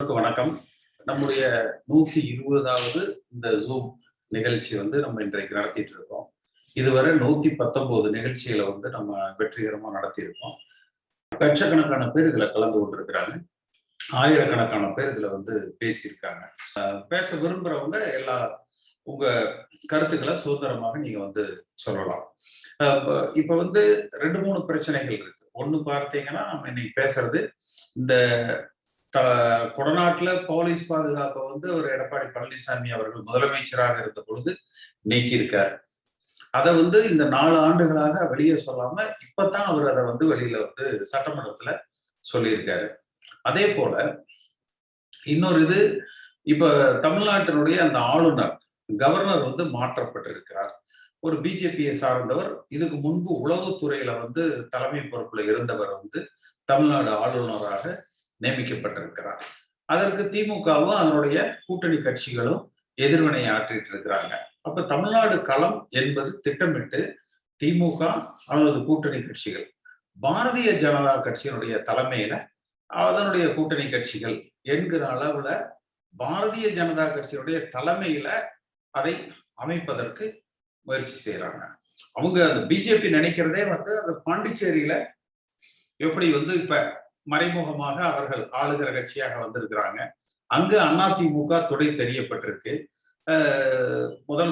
வணக்கம். நம்முடைய 120வது இந்த ஜூம் நிகழ்ச்சி நம்ம இன்றைக்கு நடத்திட்டு இருக்கோம். இதுவரை 119 நிகழ்ச்சிகளை நம்ம வெற்றிகரமா நடத்தியிருக்கோம். லட்சக்கணக்கான பேர் இதுல கலந்து கொண்டிருக்கிறாங்க. ஆயிரக்கணக்கான பேர் இதுல பேசியிருக்காங்க. பேச விரும்புறவங்க எல்லா உங்க கருத்துக்களை சுதந்திரமாக நீங்க சொல்லலாம். இப்ப 2-3 பிரச்சனைகள் இருக்கு. ஒண்ணு பார்த்தீங்கன்னா, நம்ம இன்னைக்கு பேசுறது இந்த கொடநாட்டுல போலீஸ் பாதுகாப்பை ஒரு எடப்பாடி பழனிசாமி அவர்கள் முதலமைச்சராக இருந்த பொழுது நீக்கியிருக்காரு. அதை இந்த 4 ஆண்டுகளாக வெளியே சொல்லாம இப்பதான் அவர் அதை வெளியில சட்டமன்றத்துல சொல்லியிருக்காரு. அதே போல இன்னொரு இது, இப்ப தமிழ்நாட்டினுடைய அந்த ஆளுநர் கவர்னர் மாற்றப்பட்டிருக்கிறார். ஒரு பிஜேபியை சார்ந்தவர். இதுக்கு முன்பு உளவுத்துறையில தலைமை பொறுப்புல இருந்தவர் தமிழ்நாடு ஆளுநராக நியமிக்கப்பட்டிருக்கிறார். அதற்கு திமுகவும் அதனுடைய கூட்டணி கட்சிகளும் எதிர்வினை ஆற்றிட்டு இருக்கிறாங்க. அப்ப தமிழ்நாடு களம் என்பது திட்டமிட்டு திமுக அல்லது கூட்டணி கட்சிகள், பாரதிய ஜனதா கட்சியினுடைய தலைமையில அதனுடைய கூட்டணி கட்சிகள் என்கிற அளவுல பாரதிய ஜனதா கட்சியினுடைய தலைமையில அதை அமைப்பதற்கு முயற்சி செய்யறாங்க. அவங்க அந்த பிஜேபி நினைக்கிறதே அந்த பாண்டிச்சேரியில எப்படி இப்ப மறைமுகமாக அவர்கள் ஆளுகிற கட்சியாக வந்திருக்கிறாங்க. அங்கு அதிமுக துடை தெரியப்பட்டிருக்கு.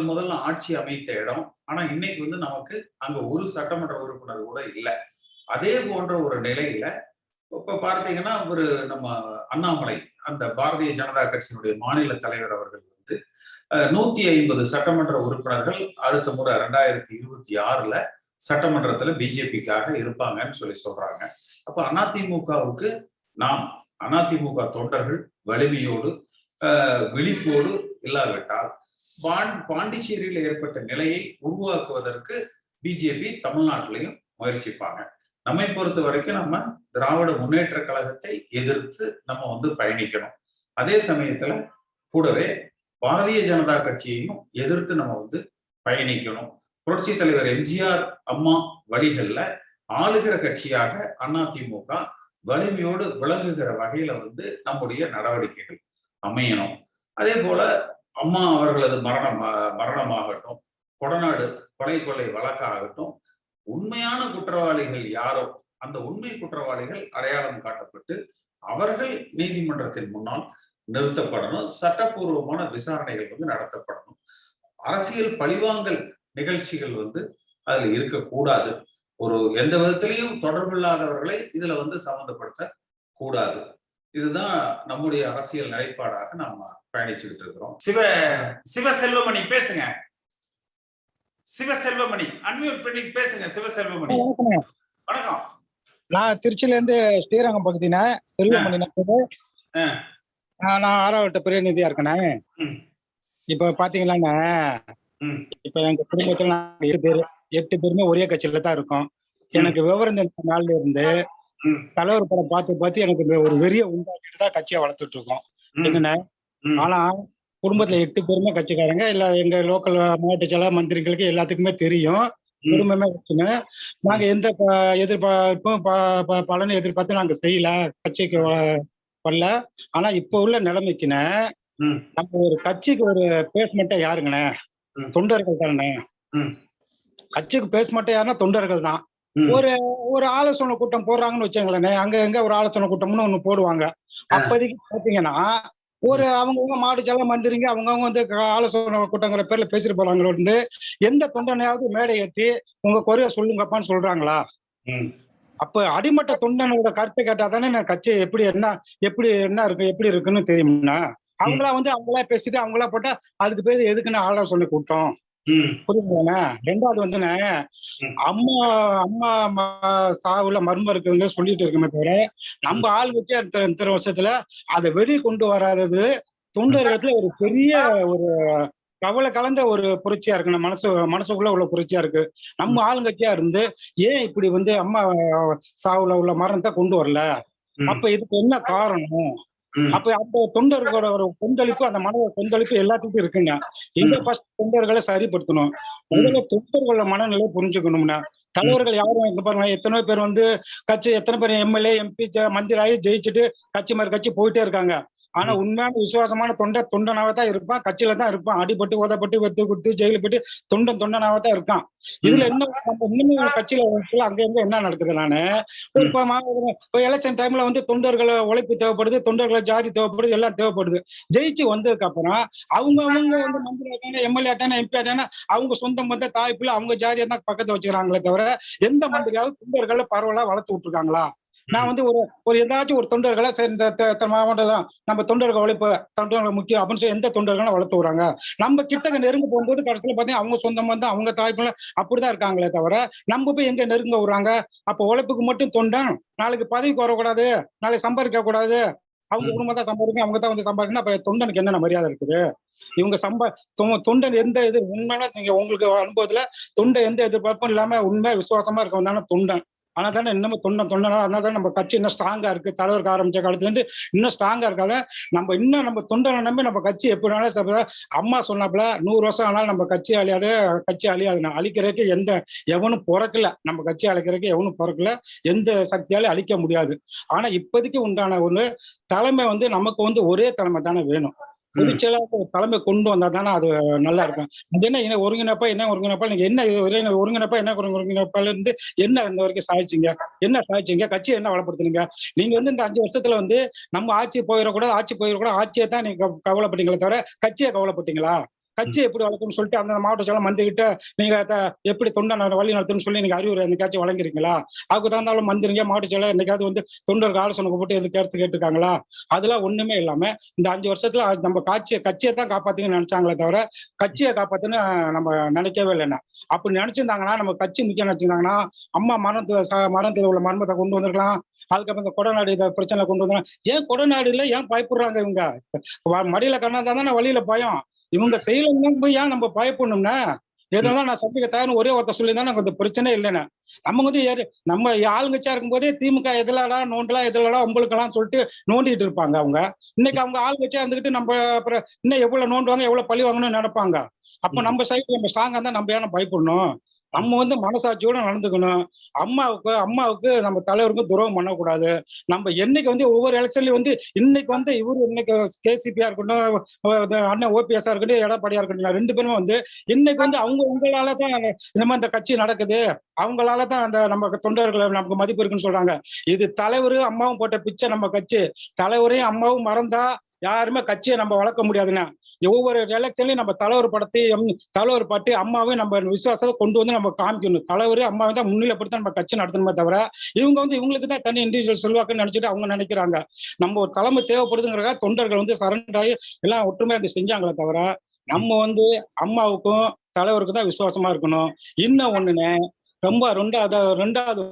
முதல்ல ஆட்சி அமைத்த இடம். ஆனா இன்னைக்கு நமக்கு அங்க ஒரு சட்டமன்ற உறுப்பினர் கூட இல்லை. அதே போன்ற ஒரு நிலையில இப்ப பார்த்தீங்கன்னா நம்ம அண்ணாமலை, அந்த பாரதிய ஜனதா கட்சியினுடைய மாநில தலைவர் அவர்கள் 150 சட்டமன்ற உறுப்பினர்கள் அடுத்த முறை 2026 சட்டமன்றத்துல பிஜேபிக்காக இருப்பாங்கன்னு சொல்றாங்க. அப்ப அதிமுகவுக்கு நாம் அதிமுக தொண்டர்கள் வலிமையோடு விழிப்போடு இல்லாவிட்டால் பாண்டிச்சேரியில் ஏற்பட்ட நிலையை உருவாக்குவதற்கு பிஜேபி தமிழ்நாட்டிலையும் முயற்சிப்பாங்க. நம்மை பொறுத்த வரைக்கும் நம்ம திராவிட முன்னேற்ற கழகத்தை எதிர்த்து நம்ம பயணிக்கணும். அதே சமயத்துல கூடவே பாரதிய ஜனதா கட்சியையும் எதிர்த்து நம்ம பயணிக்கணும். புரட்சி தலைவர் எம்ஜிஆர் அம்மா வழிகள்ல ஆளுகிற கட்சியாக அதிமுக வலிமையோடு விளங்குகிற வகையில நம்முடைய நடவடிக்கைகள் அமையணும். அதே போல அம்மா அவர்களது மரணமாகட்டும், கொடநாடு கொலை வழக்காகட்டும், உண்மையான குற்றவாளிகள் யாரோ அந்த உண்மை குற்றவாளிகள் அடையாளம் காட்டப்பட்டு அவர்கள் நீதிமன்றத்தின் முன்னால் நிறுத்தப்படணும். சட்டப்பூர்வமான விசாரணைகள் நடத்தப்படணும். அரசியல் பழிவாங்கல் நிகழ்ச்சிகள் அதுல இருக்கக்கூடாது. ஒரு எந்த விதத்திலையும் தொடர்பில்லாதவர்களை இதுல சம்பந்தப்படுத்த கூடாது. இதுதான் நம்முடைய அரசியல் நிலைப்பாடாக நாம பயணிச்சுக்கிட்டு இருக்கிறோம். சிவசெல்வமணி பேசுங்க. சிவசெல்வமணி அன்மியூட் பண்ணி பேசுங்க. சிவசெல்வமணி வணக்கம். நான் திருச்சியில இருந்து ஸ்ரீரங்கம் பகுதினா செல்வமணி. நான் 6வது பிரதிநிதியா இருக்கேன். இப்ப பாத்தீங்கன்னா, இப்ப எங்க குடும்பத்துல நாங்க 8 பேருமே ஒரே கட்சியில தான் இருக்கோம். எனக்கு விவரம் தெரிஞ்ச நாள்ல இருந்து தலைவர் படம் பார்த்து எனக்கு ஒரு வெறிய உண்டாக்கிட்டு தான் கட்சியை வளர்த்துட்டு இருக்கோம். என்னன்னா, ஆனா குடும்பத்துல 8 பேருமே கட்சிக்காரங்க. இல்ல எங்க லோக்கல் மாவட்ட செயலர் மந்திரிகளுக்கு எல்லாத்துக்குமே தெரியும். குடும்பமே வச்சுன்னு நாங்க எந்த எதிர்பார்ப்பும் பலனை எதிர்பார்த்து நாங்க செய்யல, கட்சிக்கு வரல. ஆனா இப்ப உள்ள நிலைமைக்குன்னு நம்ம ஒரு கட்சிக்கு ஒரு பேஸ்மெண்ட்டே யாருங்கண்ணே? தொண்டர்கள் தானே. கட்சிக்கு பேஸ்மெண்ட்டே யாருன்னா தொண்டர்கள் தான். ஒரு ஆலோசனை கூட்டம் போடுறாங்கன்னு வச்சுங்களேன், அங்க எங்க ஒரு ஆலோசனை கூட்டம்னு ஒண்ணு போடுவாங்க. அப்போதைக்கு பாத்தீங்கன்னா அவங்கவுங்க மாடு ஜல மந்திரிங்க அவங்கவுங்க ஆலோசனை கூட்டங்கிற பேர்ல பேசிட்டு போறாங்க. எந்த தொண்டனையாவது மேடை ஏற்றி உங்க குறைய சொல்லுங்கப்பான்னு சொல்றாங்களா? அப்ப அடிமட்ட தொண்டனோட கருத்தை கேட்டா தானே கட்சி எப்படி என்ன இருக்கு எப்படி இருக்குன்னு தெரியும்னா, அவங்களா அவங்களா பேசிட்டு அவங்களா போட்டா அதுக்கு பேரு எதுக்குன்னு ஆலோசனை கூட்டம்? புரியுதுங்களா? 2வது அம்மா சாவுல மர்மம் இருக்குதுங்க சொல்லிட்டு இருக்குமே தவிர நம்ம ஆளுங்கட்சியா இத்தனை வருஷத்துல அதை வெளியே கொண்டு வராதது தொண்டர்களிடத்துல ஒரு பெரிய ஒரு கவலை கலந்த ஒரு புரட்சியா இருக்கு. மனசுக்குள்ள உள்ள புரட்சியா இருக்கு. நம்ம ஆளுங்கட்சியா இருந்து ஏன் இப்படி அம்மா சாவுல உள்ள மரணத்தை கொண்டு வரல? அப்ப இதுக்கு என்ன காரணம்? அப்ப அந்த தொண்டர்களோட ஒரு கொந்தளிப்பு, அந்த மன கொந்தளிப்பு எல்லாத்துக்கும் இருக்குங்க. இங்க ஃபர்ஸ்ட் தொண்டர்களை சரிப்படுத்தணும். முதல்ல தொண்டர்களோட மனநிலை புரிஞ்சுக்கணும்னா, தலைவர்கள் யாரும் இங்க பாருங்க, எத்தனை பேர் கட்சி எத்தனை பேர் எம்எல்ஏ எம்பி மந்திரி ஆகி ஜெயிச்சுட்டு கட்சி மாதிரி கட்சி போயிட்டே இருக்காங்க. ஆனா உண்மையான விசுவாசமான தொண்டனாவே தான் இருப்பான், கட்சியில தான் இருப்பான். அடிபட்டு உதப்பட்டு வெட்டு குட்டு ஜெயிலு போயிட்டு தொண்டனாவே தான் இருக்கான். இதுல என்ன நம்ம இன்னும் கட்சியில அங்க இங்க என்ன நடக்குது? நானு இப்ப எலெக்ஷன் டைம்ல வந்து தொண்டர்களை உழைப்பு தேவைப்படுது, தொண்டர்களை ஜாதி தேவைப்படுது, எல்லாம் தேவைப்படுது. ஜெயிச்சு வந்ததுக்கு அப்புறம் அவங்க வந்து மந்திரி ஆட்டான, எம்எல்ஏ ஆட்டான, எம்பி ஆட்டான அவங்க சொந்தம் வந்த தாய் பிள்ளை அவங்க ஜாதியை தான் பக்கத்தை வச்சுக்கிறாங்களே தவிர எந்த மந்திரியாவது தொண்டர்களை பரவலா வளர்த்து விட்டுருக்காங்களா? நான் வந்து ஒரு ஏதாச்சும் ஒரு தொண்டர்களை சரி இந்த மாவட்டம் தான் நம்ம தொண்டர்கள் உழைப்பு தொண்டர்கள் முக்கியம் அப்படின்னு சொல்லி எந்த தொண்டர்களும் வளர்த்து விடுறாங்க? நம்ம கிட்ட நெருங்க போகும்போது கடைசியில பார்த்தீங்கன்னா அவங்க சொந்தம் வந்து அவங்க தாய்ப்பிள்ள அப்படிதான் இருக்காங்களே தவிர நம்ம போய் எங்க நெருங்க விடுறாங்க? அப்ப உழைப்புக்கு மட்டும் தொண்டன், நாளைக்கு பதவிக்கு வரக்கூடாது, நாளைக்கு சம்பாதிக்க கூடாது, அவங்க குடும்பம் தான் சம்பாதிக்கும், அவங்க தான் வந்து சம்பாதிக்கணும். அப்ப தொண்டனுக்கு என்னென்ன மரியாதை இருக்குது? இவங்க தொண்டன் எந்த இது உண்மையான நீங்க உங்களுக்கு அனுபவத்துல தொண்டை எந்த எதிர்பார்ப்பும் இல்லாம உண்மை விசுவாசமா இருக்கவன் தானே தொண்டன். ஆனா தானே இன்னமும் தொண்டனா அதனால தான் நம்ம கட்சி இன்னும் ஸ்ட்ராங்கா இருக்கு. தலைவருக்கு ஆரம்பிச்ச காலத்துல இருந்து இன்னும் ஸ்ட்ராங்கா இருக்காங்க. நம்ம தொண்டனை நம்பி நம்ம கட்சி எப்படினாலும் அம்மா சொன்னாப்புல 100 வருஷம் ஆனாலும் நம்ம கட்சி அழியாது, கட்சி அழியாது. அழிக்கிறதுக்கு எவனும் பிறக்கல, நம்ம கட்சி அழிக்கிறதுக்கு எவனும் பிறக்கல, எந்த சக்தியாலும் அழிக்க முடியாது. ஆனா இப்போதைக்கு உண்டான ஒண்ணு தலைமை வந்து நமக்கு வந்து ஒரே தலைமை தானே வேணும். பொதுச்செயலாளர் தலைமை கொண்டு வந்தா தானே அது நல்லா இருக்கும். அது என்ன ஒருங்கிணைப்பா நீங்க என்ன ஒருங்கிணைப்பா என்ன ஒருங்கிணைப்பால இருந்து என்ன இந்த வரைக்கும் சாதிச்சீங்க? கட்சியை என்ன வளப்படுத்துனீங்க? நீங்க வந்து இந்த 5 வருஷத்துல வந்து நம்ம ஆட்சி போயிடக்கூடாது, ஆட்சியை தான் நீங்க கவலைப்பட்டீங்களே தவிர கட்சியை கவலைப்பட்டீங்களா? கட்சி எப்படி வளர்க்கணும்னு சொல்லிட்டு அந்த மாவட்ட செயலர் மந்திரிகிட்ட நீங்க எப்படி தொண்டை வழி நடத்தணும்னு சொல்லி நீங்க அறிவுரை என்னைக்காச்சும் வழங்கிருக்கீங்களா? அதுக்கு தகுந்தாலும் மந்திரிங்க மாவட்ட செயலர் என்னைக்காவது வந்து தொண்டருக்கு ஆலோசனை போட்டு எது கேட்டுருக்காங்களா? அதெல்லாம் ஒண்ணுமே இல்லாம இந்த 5 வருஷத்துல நம்ம கட்சியை தான் காப்பாத்தீங்கன்னு நினைச்சாங்களே தவிர கட்சியை காப்பாத்துன்னு நம்ம நினைக்கவே இல்லைன்னா. அப்படி நினைச்சிருந்தாங்கன்னா நம்ம கட்சி முக்கியம் நினைச்சிருந்தாங்கன்னா அம்மா மரணத்துல உள்ள மர்மத்தை கொண்டு வந்திருக்கலாம். அதுக்கப்புறம் இந்த கொடநாடு பிரச்சனை கொண்டு வந்தாங்க. ஏன் கொடநாடுல ஏன் பயப்படுறாங்க இவங்க? மடியில கண்ணாதான் தானே வழியில பயம். இவங்க செய்யலன்னா போய் ஏன் நம்ம பயப்படணும்னா? எதனால நான் சந்திக்க தயார்னு ஒரே ஒருத்தர் சொல்லியிருந்தா எனக்கு இந்த பிரச்சனை இல்லைன்னு. நம்ம வந்து நம்ம ஆளுங்கட்சியா இருக்கும் போதே திமுக எதிலடா உங்களுக்கெல்லாம் சொல்லிட்டு நோண்டிட்டு இருப்பாங்க அவங்க. இன்னைக்கு அவங்க ஆளுங்கட்சியா இருந்துகிட்டு நம்ம அப்புறம் இன்னும் எவ்வளவு நோண்டுவாங்க, எவ்வளவு பழி வாங்கணும்னு நினைப்பாங்க. அப்ப நம்ம சைடு நம்ம ஸ்ட்ராங்கா இருந்தா நம்ம ஏன்னா பயப்படணும்? நம்ம வந்து மனசாட்சியோட நடந்துக்கணும். அம்மாவுக்கு நம்ம தலைவருக்கும் துரோகம் பண்ணக்கூடாது. நம்ம என்னைக்கு வந்து ஒவ்வொரு எலெக்ஷன்லயும் வந்து இன்னைக்கு வந்து இன்னைக்கு கேசிபியா இருக்கட்டும், அண்ணன் ஓபிஎஸ்ஆ இருக்கட்டும், எடப்பாடியா இருக்கட்டும், 2 பேருமே வந்து இன்னைக்கு வந்து உங்களாலதான் இந்த மாதிரி இந்த கட்சி நடக்குது, அவங்களாலதான் அந்த நம்ம தொண்டர்களை நமக்கு மதிப்பு இருக்குன்னு சொல்றாங்க. இது தலைவரு அம்மாவும் போட்ட பிச்சை. நம்ம கட்சி தலைவரையும் அம்மாவும் மறந்தா யாருமே கட்சியை நம்ம வளர்க்க முடியாதுன்னா. ஒவ்வொரு எலெக்ஷன்லயும் நம்ம தலைவர் பற்றி அம்மாவையும் நம்ம விசுவாசத்தை கொண்டு வந்து நம்ம காமிக்கணும். தலைவரு அம்மாவை தான் முன்னிலைப்படுத்த நம்ம கட்சி நடத்தணுமே தவிர இவங்க வந்து இவங்களுக்கு தான் தனி இண்டிவிஜுவல் செல்வாக்குன்னு நினைச்சிட்டு அவங்க நினைக்கிறாங்க. நம்ம ஒரு தலைமை தேவைப்படுதுங்கிறதா தொண்டர்கள் வந்து சரண்டர் ஆகி எல்லாம் ஒற்றுமையா வந்து செஞ்சாங்களே தவிர நம்ம வந்து அம்மாவுக்கும் தலைவருக்கும் தான் விசுவாசமா இருக்கணும். இன்னும் ஒண்ணுன்னு ரொம்ப ரெண்டாவது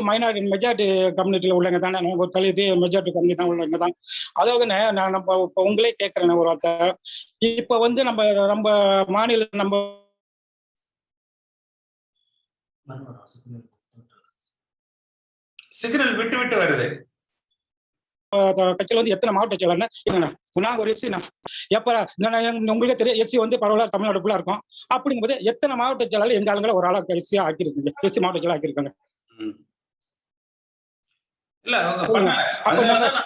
மைனாரிட்டி மெஜாரிட்டி கம்யூனிட்டியில உள்ளவங்க தானே, ஒரு தலித்து மெஜாரிட்டி கம்யூனிட்டி தான் உள்ளவங்க தான். அதாவது நான் நம்ம இப்ப உங்களே கேட்கிறேன் ஒரு வார்த்தை. இப்ப வந்து நம்ம மாநில நம்ம சிக்னல் விட்டு விட்டு வருது. கட்சியில வந்து எத்தனை மாவட்ட செயலர்னா நான் ஒரு எஸ்சி எப்ப உங்களுக்கே தெரியும், எஸ்சி வந்து பரவாயில்ல தமிழ்நாடுக்குள்ள இருக்கும். அப்படிங்கும்போது எத்தனை மாவட்ட செயலாளர் எங்க ஆளுங்களை ஒரு ஆளா எஸ்சியா ஆக்கிருக்கீங்க, எஸ்சி மாவட்ட செயலர் ஆக்கியிருக்காங்க. இல்ல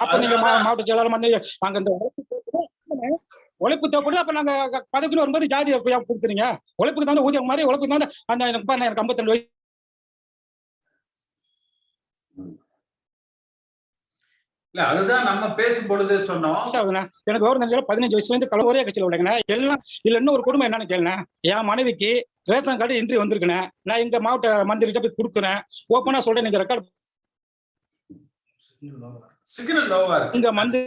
அப்ப நீங்க மாவட்ட செயலாளர் வந்து நாங்க இந்த உழைப்பு தேவைப்படுது. அப்ப நாங்க பதவிக்குன்னு வரும்போது ஜாதி கொடுத்துறீங்க. உழைப்புக்கு தான் ஊதியம் மாதிரி உழைப்புக்கு தான் அந்த எனக்கு 52 வயசு. இல்ல அதுதான் நம்ம பேசும் பொழுது சொன்னோம். எனக்கு கவர்மெண்ட் 15 வயசுல இருந்து ஒரே கட்சியில உள்ளேங்கண்ணா. எல்லாம் இல்ல இன்னும் ஒரு குடும்பம் என்னன்னு கேளுங்க. என் மனைவிக்கு ரேஷன் கார்டு இன்ட்ரி வந்திருக்கேன். நான் எங்க மாவட்ட மந்திரிகிட்ட போய் கொடுக்குறேன். ஓப்பனா சொல்றேன், நீங்க ரெக்கார்டு சிக்னல் லோவா இருக்கு. இங்க மந்திரி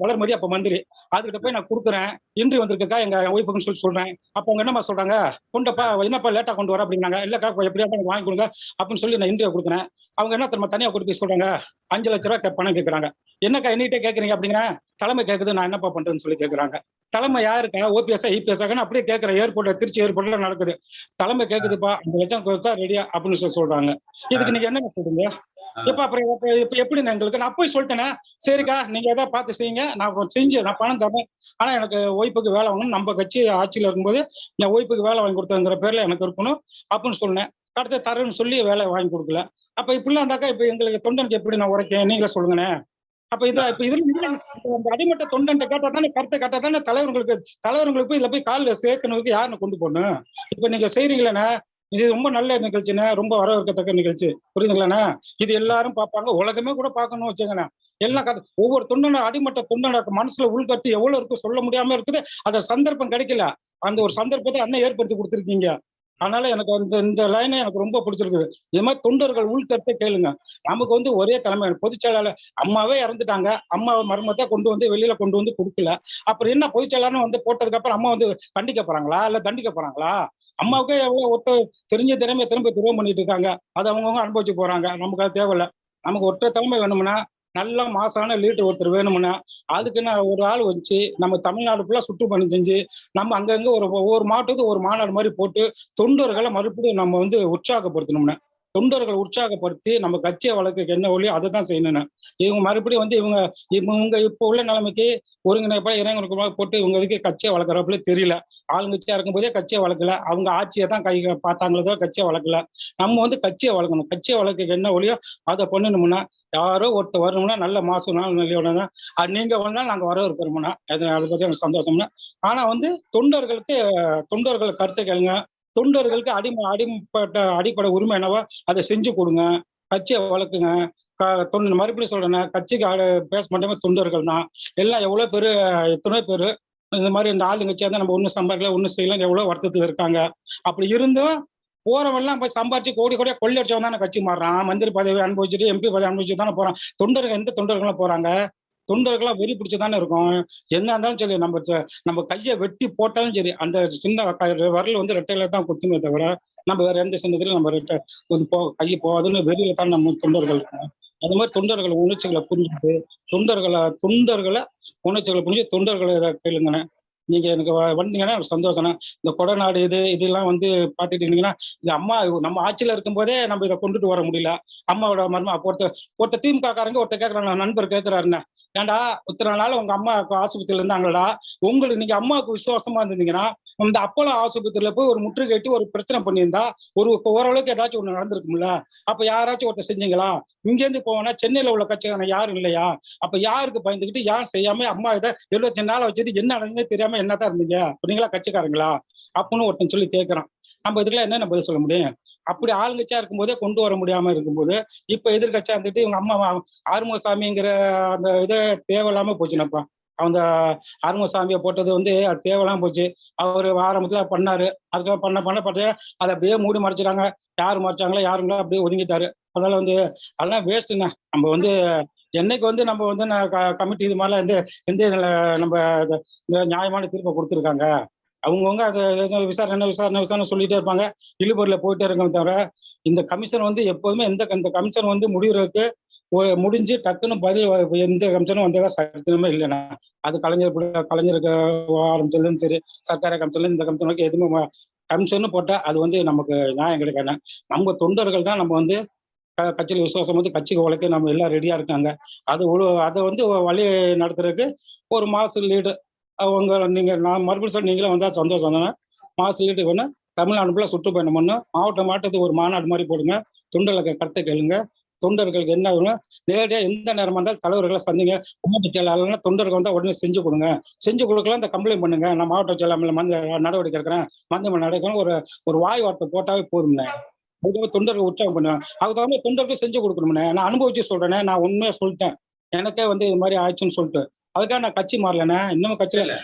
வளர்மதி அப்ப மந்திரி அதுகிட்ட போய் நான் கொடுக்குறேன், இன்ட்ரி வந்திருக்கா எங்க ஒய்ஃபுக்குன்னு சொல்லி சொல்றேன். அப்ப அவங்க என்னமா சொல்றாங்க, கொண்டப்பா என்னப்பா லேட்டா கொண்டு வர அப்படின்னாங்க. இல்லக்கா எப்படியா வாங்கி கொடுங்க அப்படின்னு சொல்லி நான் இன்ட்ரியை கொடுக்குறேன். அவங்க என்ன திரும்ப தனியா கொடுத்து போய் சொல்றாங்க 5 லட்ச ரூபாய் பணம் கேட்கறாங்க. என்னக்கா என்கிட்ட கேட்கறீங்க அப்படிங்கிற, தலைமை கேட்குது நான் என்னப்பா பண்றேன்னு சொல்லி கேட்கறாங்க. தலைமை யாருக்கா, ஓபிஎஸ் இபிஎஸ் அப்படியே கேட்கிற ஏர்போர்ட்ல திருச்சி ஏர்போர்ட்ல நடக்குது. தலைமை கேட்குதுப்பா 5 லட்சம் கொடுத்தா ரெடியா அப்படின்னு சொல்லி சொல்றாங்க. இதுக்கு நீங்க என்ன சொல்றீங்க? இப்ப அப்புறம் இப்ப எப்படி எங்களுக்கு நான் போய் சொல்லிட்டேன்னா, சரிக்கா நீங்க எதாவது பார்த்து செய்யுங்க, நான் பணம் தரேன். ஆனா எனக்கு ஒய்ஃபுக்கு வேலை வாங்கணும், நம்ம கட்சி ஆட்சியில இருக்கும்போது என் ஒய்ஃபுக்கு வேலை வாங்கி கொடுத்தங்கிற பேர்ல எனக்கு இருக்கணும் அப்படின்னு சொன்னேன். அடுத்து தரேன்னு சொல்லி வேலை வாங்கி கொடுக்கல. அப்ப இப்படிலாம் இருந்தாக்கா இப்ப எங்களுக்கு தொண்டனுக்கு எப்படி நான் உரைக்கேன்? நீங்களே சொல்லுங்கண்ணே. அப்ப இதுல அந்த அடிமட்ட தொண்டன்ட்ட கேட்டா தானே, கருத்தை கேட்டா தானே தலைவர்களுக்கு போய் இதுல போய் காலில் சேர்க்கணுக்கு யாருன்னு கொண்டு போகணும்? இப்ப நீங்க செய்றீங்களேண்ணே, இது ரொம்ப நல்ல நிகழ்ச்சிண்ணே, ரொம்ப வரவேற்கத்தக்க நிகழ்ச்சி. புரியுதுங்களாண்ணே? இது எல்லாரும் பார்ப்பாங்க, உலகமே கூட பார்க்கணும்னு வச்சுக்கோண்ணே. எல்லாம் ஒவ்வொரு தொண்டனும் அடிமட்ட தொண்டனோட மனசுல உள்கருத்து எவ்வளவு இருக்கு சொல்ல முடியாம இருக்குது. அந்த சந்தர்ப்பம் கிடைக்கல. அந்த ஒரு சந்தர்ப்பத்தை அண்ணன் ஏற்படுத்தி கொடுத்துருக்கீங்க. அதனால எனக்கு இந்த இந்த லைனே எனக்கு ரொம்ப பிடிச்சிருக்குது. இது மாதிரி தொண்டர்கள் உள்கருத்தை கேளுங்க. நமக்கு வந்து ஒரே தலைமை பொதுச் செயலாளர் அம்மாவே இறந்துட்டாங்க. அம்மாவை மர்மத்தை கொண்டு வந்து வெளியில கொண்டு வந்து கொடுக்கல. அப்புறம் என்ன பொதுச் செயலாளர்னு வந்து போட்டதுக்கு அப்புறம் அம்மா வந்து கண்டிக்க போறாங்களா இல்ல தண்டிக்க போறாங்களா? அம்மாவுக்கே எவ்வளவு ஒருத்தர் தெரிஞ்ச திறமையை திரும்ப துரோகம் பண்ணிட்டு இருக்காங்க. அதை அவங்கவுங்க அனுபவிச்சு போறாங்க. நமக்கு அது தேவையில்ல. நமக்கு ஒற்றை தலைமை வேணும்னா நல்ல மாசான லீடர் ஒருத்தர் வேணும்னா அதுக்கு நான் ஒரு ஆள் வச்சு நம்ம தமிழ்நாடு ஃபுல்லா சுற்றுப்பயணம் செஞ்சு நம்ம அங்கங்க ஒவ்வொரு மாவட்டத்துக்கு ஒரு மாநாடு மாதிரி போட்டு தொண்டர்களை மறுபடியும் நம்ம வந்து உற்சாகப்படுத்தணும்னா தொண்டர்களை உற்சாகப்படுத்தி நம்ம கட்சியை வளர்க்க என்ன வழியோ அதை தான் செய்யணும். இவங்க மறுபடியும் வந்து இவங்க இப்போ உள்ள நிலைமைக்கு ஒருங்கிணைப்பா இறைவனுக்கு போட்டு இவங்க இதுக்கு கட்சியை வளர்க்குறப்பல தெரியல. ஆளுங்கட்சியா இருக்கும் போதே கட்சியை வளர்க்கல. அவங்க ஆட்சியை தான் கை பார்த்தாங்களோ கட்சியை வளர்க்கல. நம்ம வந்து கட்சியை வளர்க்கணும். கட்சியை வளர்க்க என்ன வழியோ அதை பண்ணணும்னா யாரோ ஒருத்தர் வரணும்னா நல்ல மாசம் நாள் நிலையோட நீங்க வந்தா நாங்க வரவேற்போம்னா அதை பத்தி எனக்கு சந்தோஷம்னா. ஆனா வந்து தொண்டர்கள் கருத்தை கேளுங்க. தொண்டர்களுக்கு அடிப்படை உரிமை என்னவோ அதை செஞ்சு கொடுங்க. கட்சியை வளர்க்குங்க. மறுபடியும் சொல்றேன், கட்சிக்கு பேச மாட்டோமே தொண்டர்கள் தான். எல்லாம் எவ்வளவு பேரு எத்தனை பேரு இந்த மாதிரி இந்த ஆளுங்கட்சியா இருந்தா நம்ம ஒண்ணு சம்பாதிக்கல ஒண்ணு செய்யலாம் எவ்வளவு வருத்தத்துல இருக்காங்க. அப்படி இருந்தும் போறவெல்லாம் போய் சம்பாதிச்சு கோடி கோடியா கொள்ளடிச்சவன் தானே கட்சி மாறுறான். மந்திரி பதவி அனுபவிச்சுட்டு எம்பி பதவி அனுபவிச்சு தானே போறான். தொண்டர்கள் எந்த தொண்டர்களும் போறாங்க? தொண்டர்களா வெறி பிடிச்சதானே இருக்கும். என்ன இருந்தாலும் சரி நம்ம கையை வெட்டி போட்டாலும் சரி அந்த சின்ன வரல வந்து ரெட்டையில தான் குத்துமே தவிர நம்ம வேற எந்த சின்னத்திலும் நம்ம ரெட்டை கையை போகாதுன்னு வெறியில தான் நம்ம தொண்டர்கள் இருக்கோம். அது மாதிரி தொண்டர்கள் உணர்ச்சிகளை புரிஞ்சுட்டு தொண்டர்களை உணர்ச்சிகளை புரிஞ்சு தொண்டர்களை இதை கேளுங்கண்ணே. நீங்க எனக்கு வந்தீங்கன்னா சந்தோஷம்னா. இந்த கொடநாடு இதெல்லாம் வந்து பாத்துக்கிட்டீங்கன்னா இது அம்மா நம்ம ஆட்சியில இருக்கும் போதே நம்ம இதை கொண்டுட்டு வர முடியல. அம்மாவோட மர்மம் ஒருத்த திமுக காரங்க ஒருத்தர் கேட்கறாங்க, நண்பர் கேட்கிறாருன்னு, ஏன்டா இத்தனை நாள் உங்க அம்மா ஆஸ்பத்திரியில இருந்தாங்களா, உங்களுக்கு நீங்க அம்மாவுக்கு விசுவாசமா இருந்தீங்கன்னா இந்த அப்போலோ ஆஸ்பத்திரியில போய் ஒரு முற்று கட்டி ஒரு பிரச்சனை பண்ணியிருந்தா ஓரளவுக்கு ஏதாச்சும் ஒண்ணு நடந்திருக்கும்ல. அப்ப யாராச்சும் ஒருத்தர் செஞ்சீங்களா? இங்க இருந்து போனா சென்னையில உள்ள கட்சிக்கான யாரும் இல்லையா? அப்ப யாருக்கு பயந்துக்கிட்டு யாரும் செய்யாம அம்மா இதை 75 நாளை வச்சுட்டு என்ன நடந்தே தெரியாம என்னதான் இருந்தீங்க? நீங்களா கட்சிக்காரங்களா அப்படின்னு ஒருத்தன் சொல்லி கேட்கறான். நம்ம இதுக்கெல்லாம் என்ன பதில் சொல்ல முடியும்? அப்படி ஆளுங்கட்சியா இருக்கும்போதே கொண்டு வர முடியாம இருக்கும்போது இப்ப எதிர்கட்சியா இருந்துட்டு இவங்க அம்மா ஆறுமுகசாமிங்கிற அந்த இதை தேவையில்லாம போச்சுனப்பா. அந்த ஆறுமுகசாமியை போட்டது வந்து அது தேவையில்லாம போச்சு. அவரு ஆரம்பத்துல பண்ணாரு. அதுக்காக பண்ண அதை அப்படியே மூடி மறைச்சிட்டாங்க. யாரு மறைச்சாங்களோ யாருங்களோ அப்படியே ஒதுங்கிட்டாரு. அதனால வந்து அதெல்லாம் வேஸ்ட்டுங்க. நம்ம வந்து என்னைக்கு வந்து நம்ம வந்து கமிட்டி இது மாதிரிலாம் எந்த இதுல நம்ம நியாயமான தீர்ப்பை கொடுத்துருக்காங்க. அவங்கவுங்க அதை விசாரணை சொல்லிட்டே இருப்பாங்க. இழுபறியில போயிட்டே இருக்காங்க தவிர இந்த கமிஷன் வந்து எப்போதுமே இந்த கமிஷன் வந்து முடிகிறதுக்கு முடிஞ்சு டக்குன்னு பதில் எந்த கமிஷனும் வந்ததா சரித்திரமே இல்லைண்ணா. அது கலைஞருக்கு ஆரம்பிச்சதும் சரி, சர்க்கார கமிஷன்ல இந்த கமிஷனுக்கு எதுவுமே கமிஷன் போட்டா அது வந்து நமக்கு நியாயம் கிடைக்காது. நம்ம தொண்டர்கள் தான் நம்ம வந்து கட்சியில விசுவாசம் வந்து கட்சிக்கு உழைக்க நம்ம எல்லாம் ரெடியா இருக்காங்க. அதை வந்து வழி நடத்துறதுக்கு ஒரு மாசு லீடு அவங்க நான் மறுபடியும் சொல்லி நீங்களே வந்தா சந்தோஷம் தானே. மாசு லீடு வேணும். தமிழ்நாடு ஃபுல்லா சுற்றுப்பயணம் பண்ணும். மாவட்டத்துக்கு ஒரு மாநாடு மாதிரி போடுங்க. தொண்டர்களுக்கு கருத்தை கேளுங்க. தொண்டர்களுக்கு என்ன வேணும் நேரடியா எந்த நேரமா இருந்தாலும் தலைவர்களை சந்திங்க. மாவட்ட செயலாளர் தொண்டர்கள் வந்தா உடனே செஞ்சு கொடுங்க. செஞ்சு கொடுக்கலாம். இந்த கம்ப்ளைண்ட் பண்ணுங்க, நான் மாவட்ட செயலாளர் நடவடிக்கை இருக்கிறேன், நடக்கணும். ஒரு வாய் வார்த்தை போட்டாவே போதும்ண்ணே. அதுக்காக தொண்டர்கள் உற்சாகம் பண்ணுவேன். அதுக்கு தகுந்த தொண்டர்கள் செஞ்சு கொடுக்கணும்னே. நான் அனுபவிச்சு சொல்றேனே, நான் உண்மையா சொல்லிட்டேன். எனக்கே வந்து இது மாதிரி ஆயிடுச்சுன்னு சொல்லிட்டு அதுக்காக நான் கட்சி மாறலண்ணே. இன்னும் கட்சியில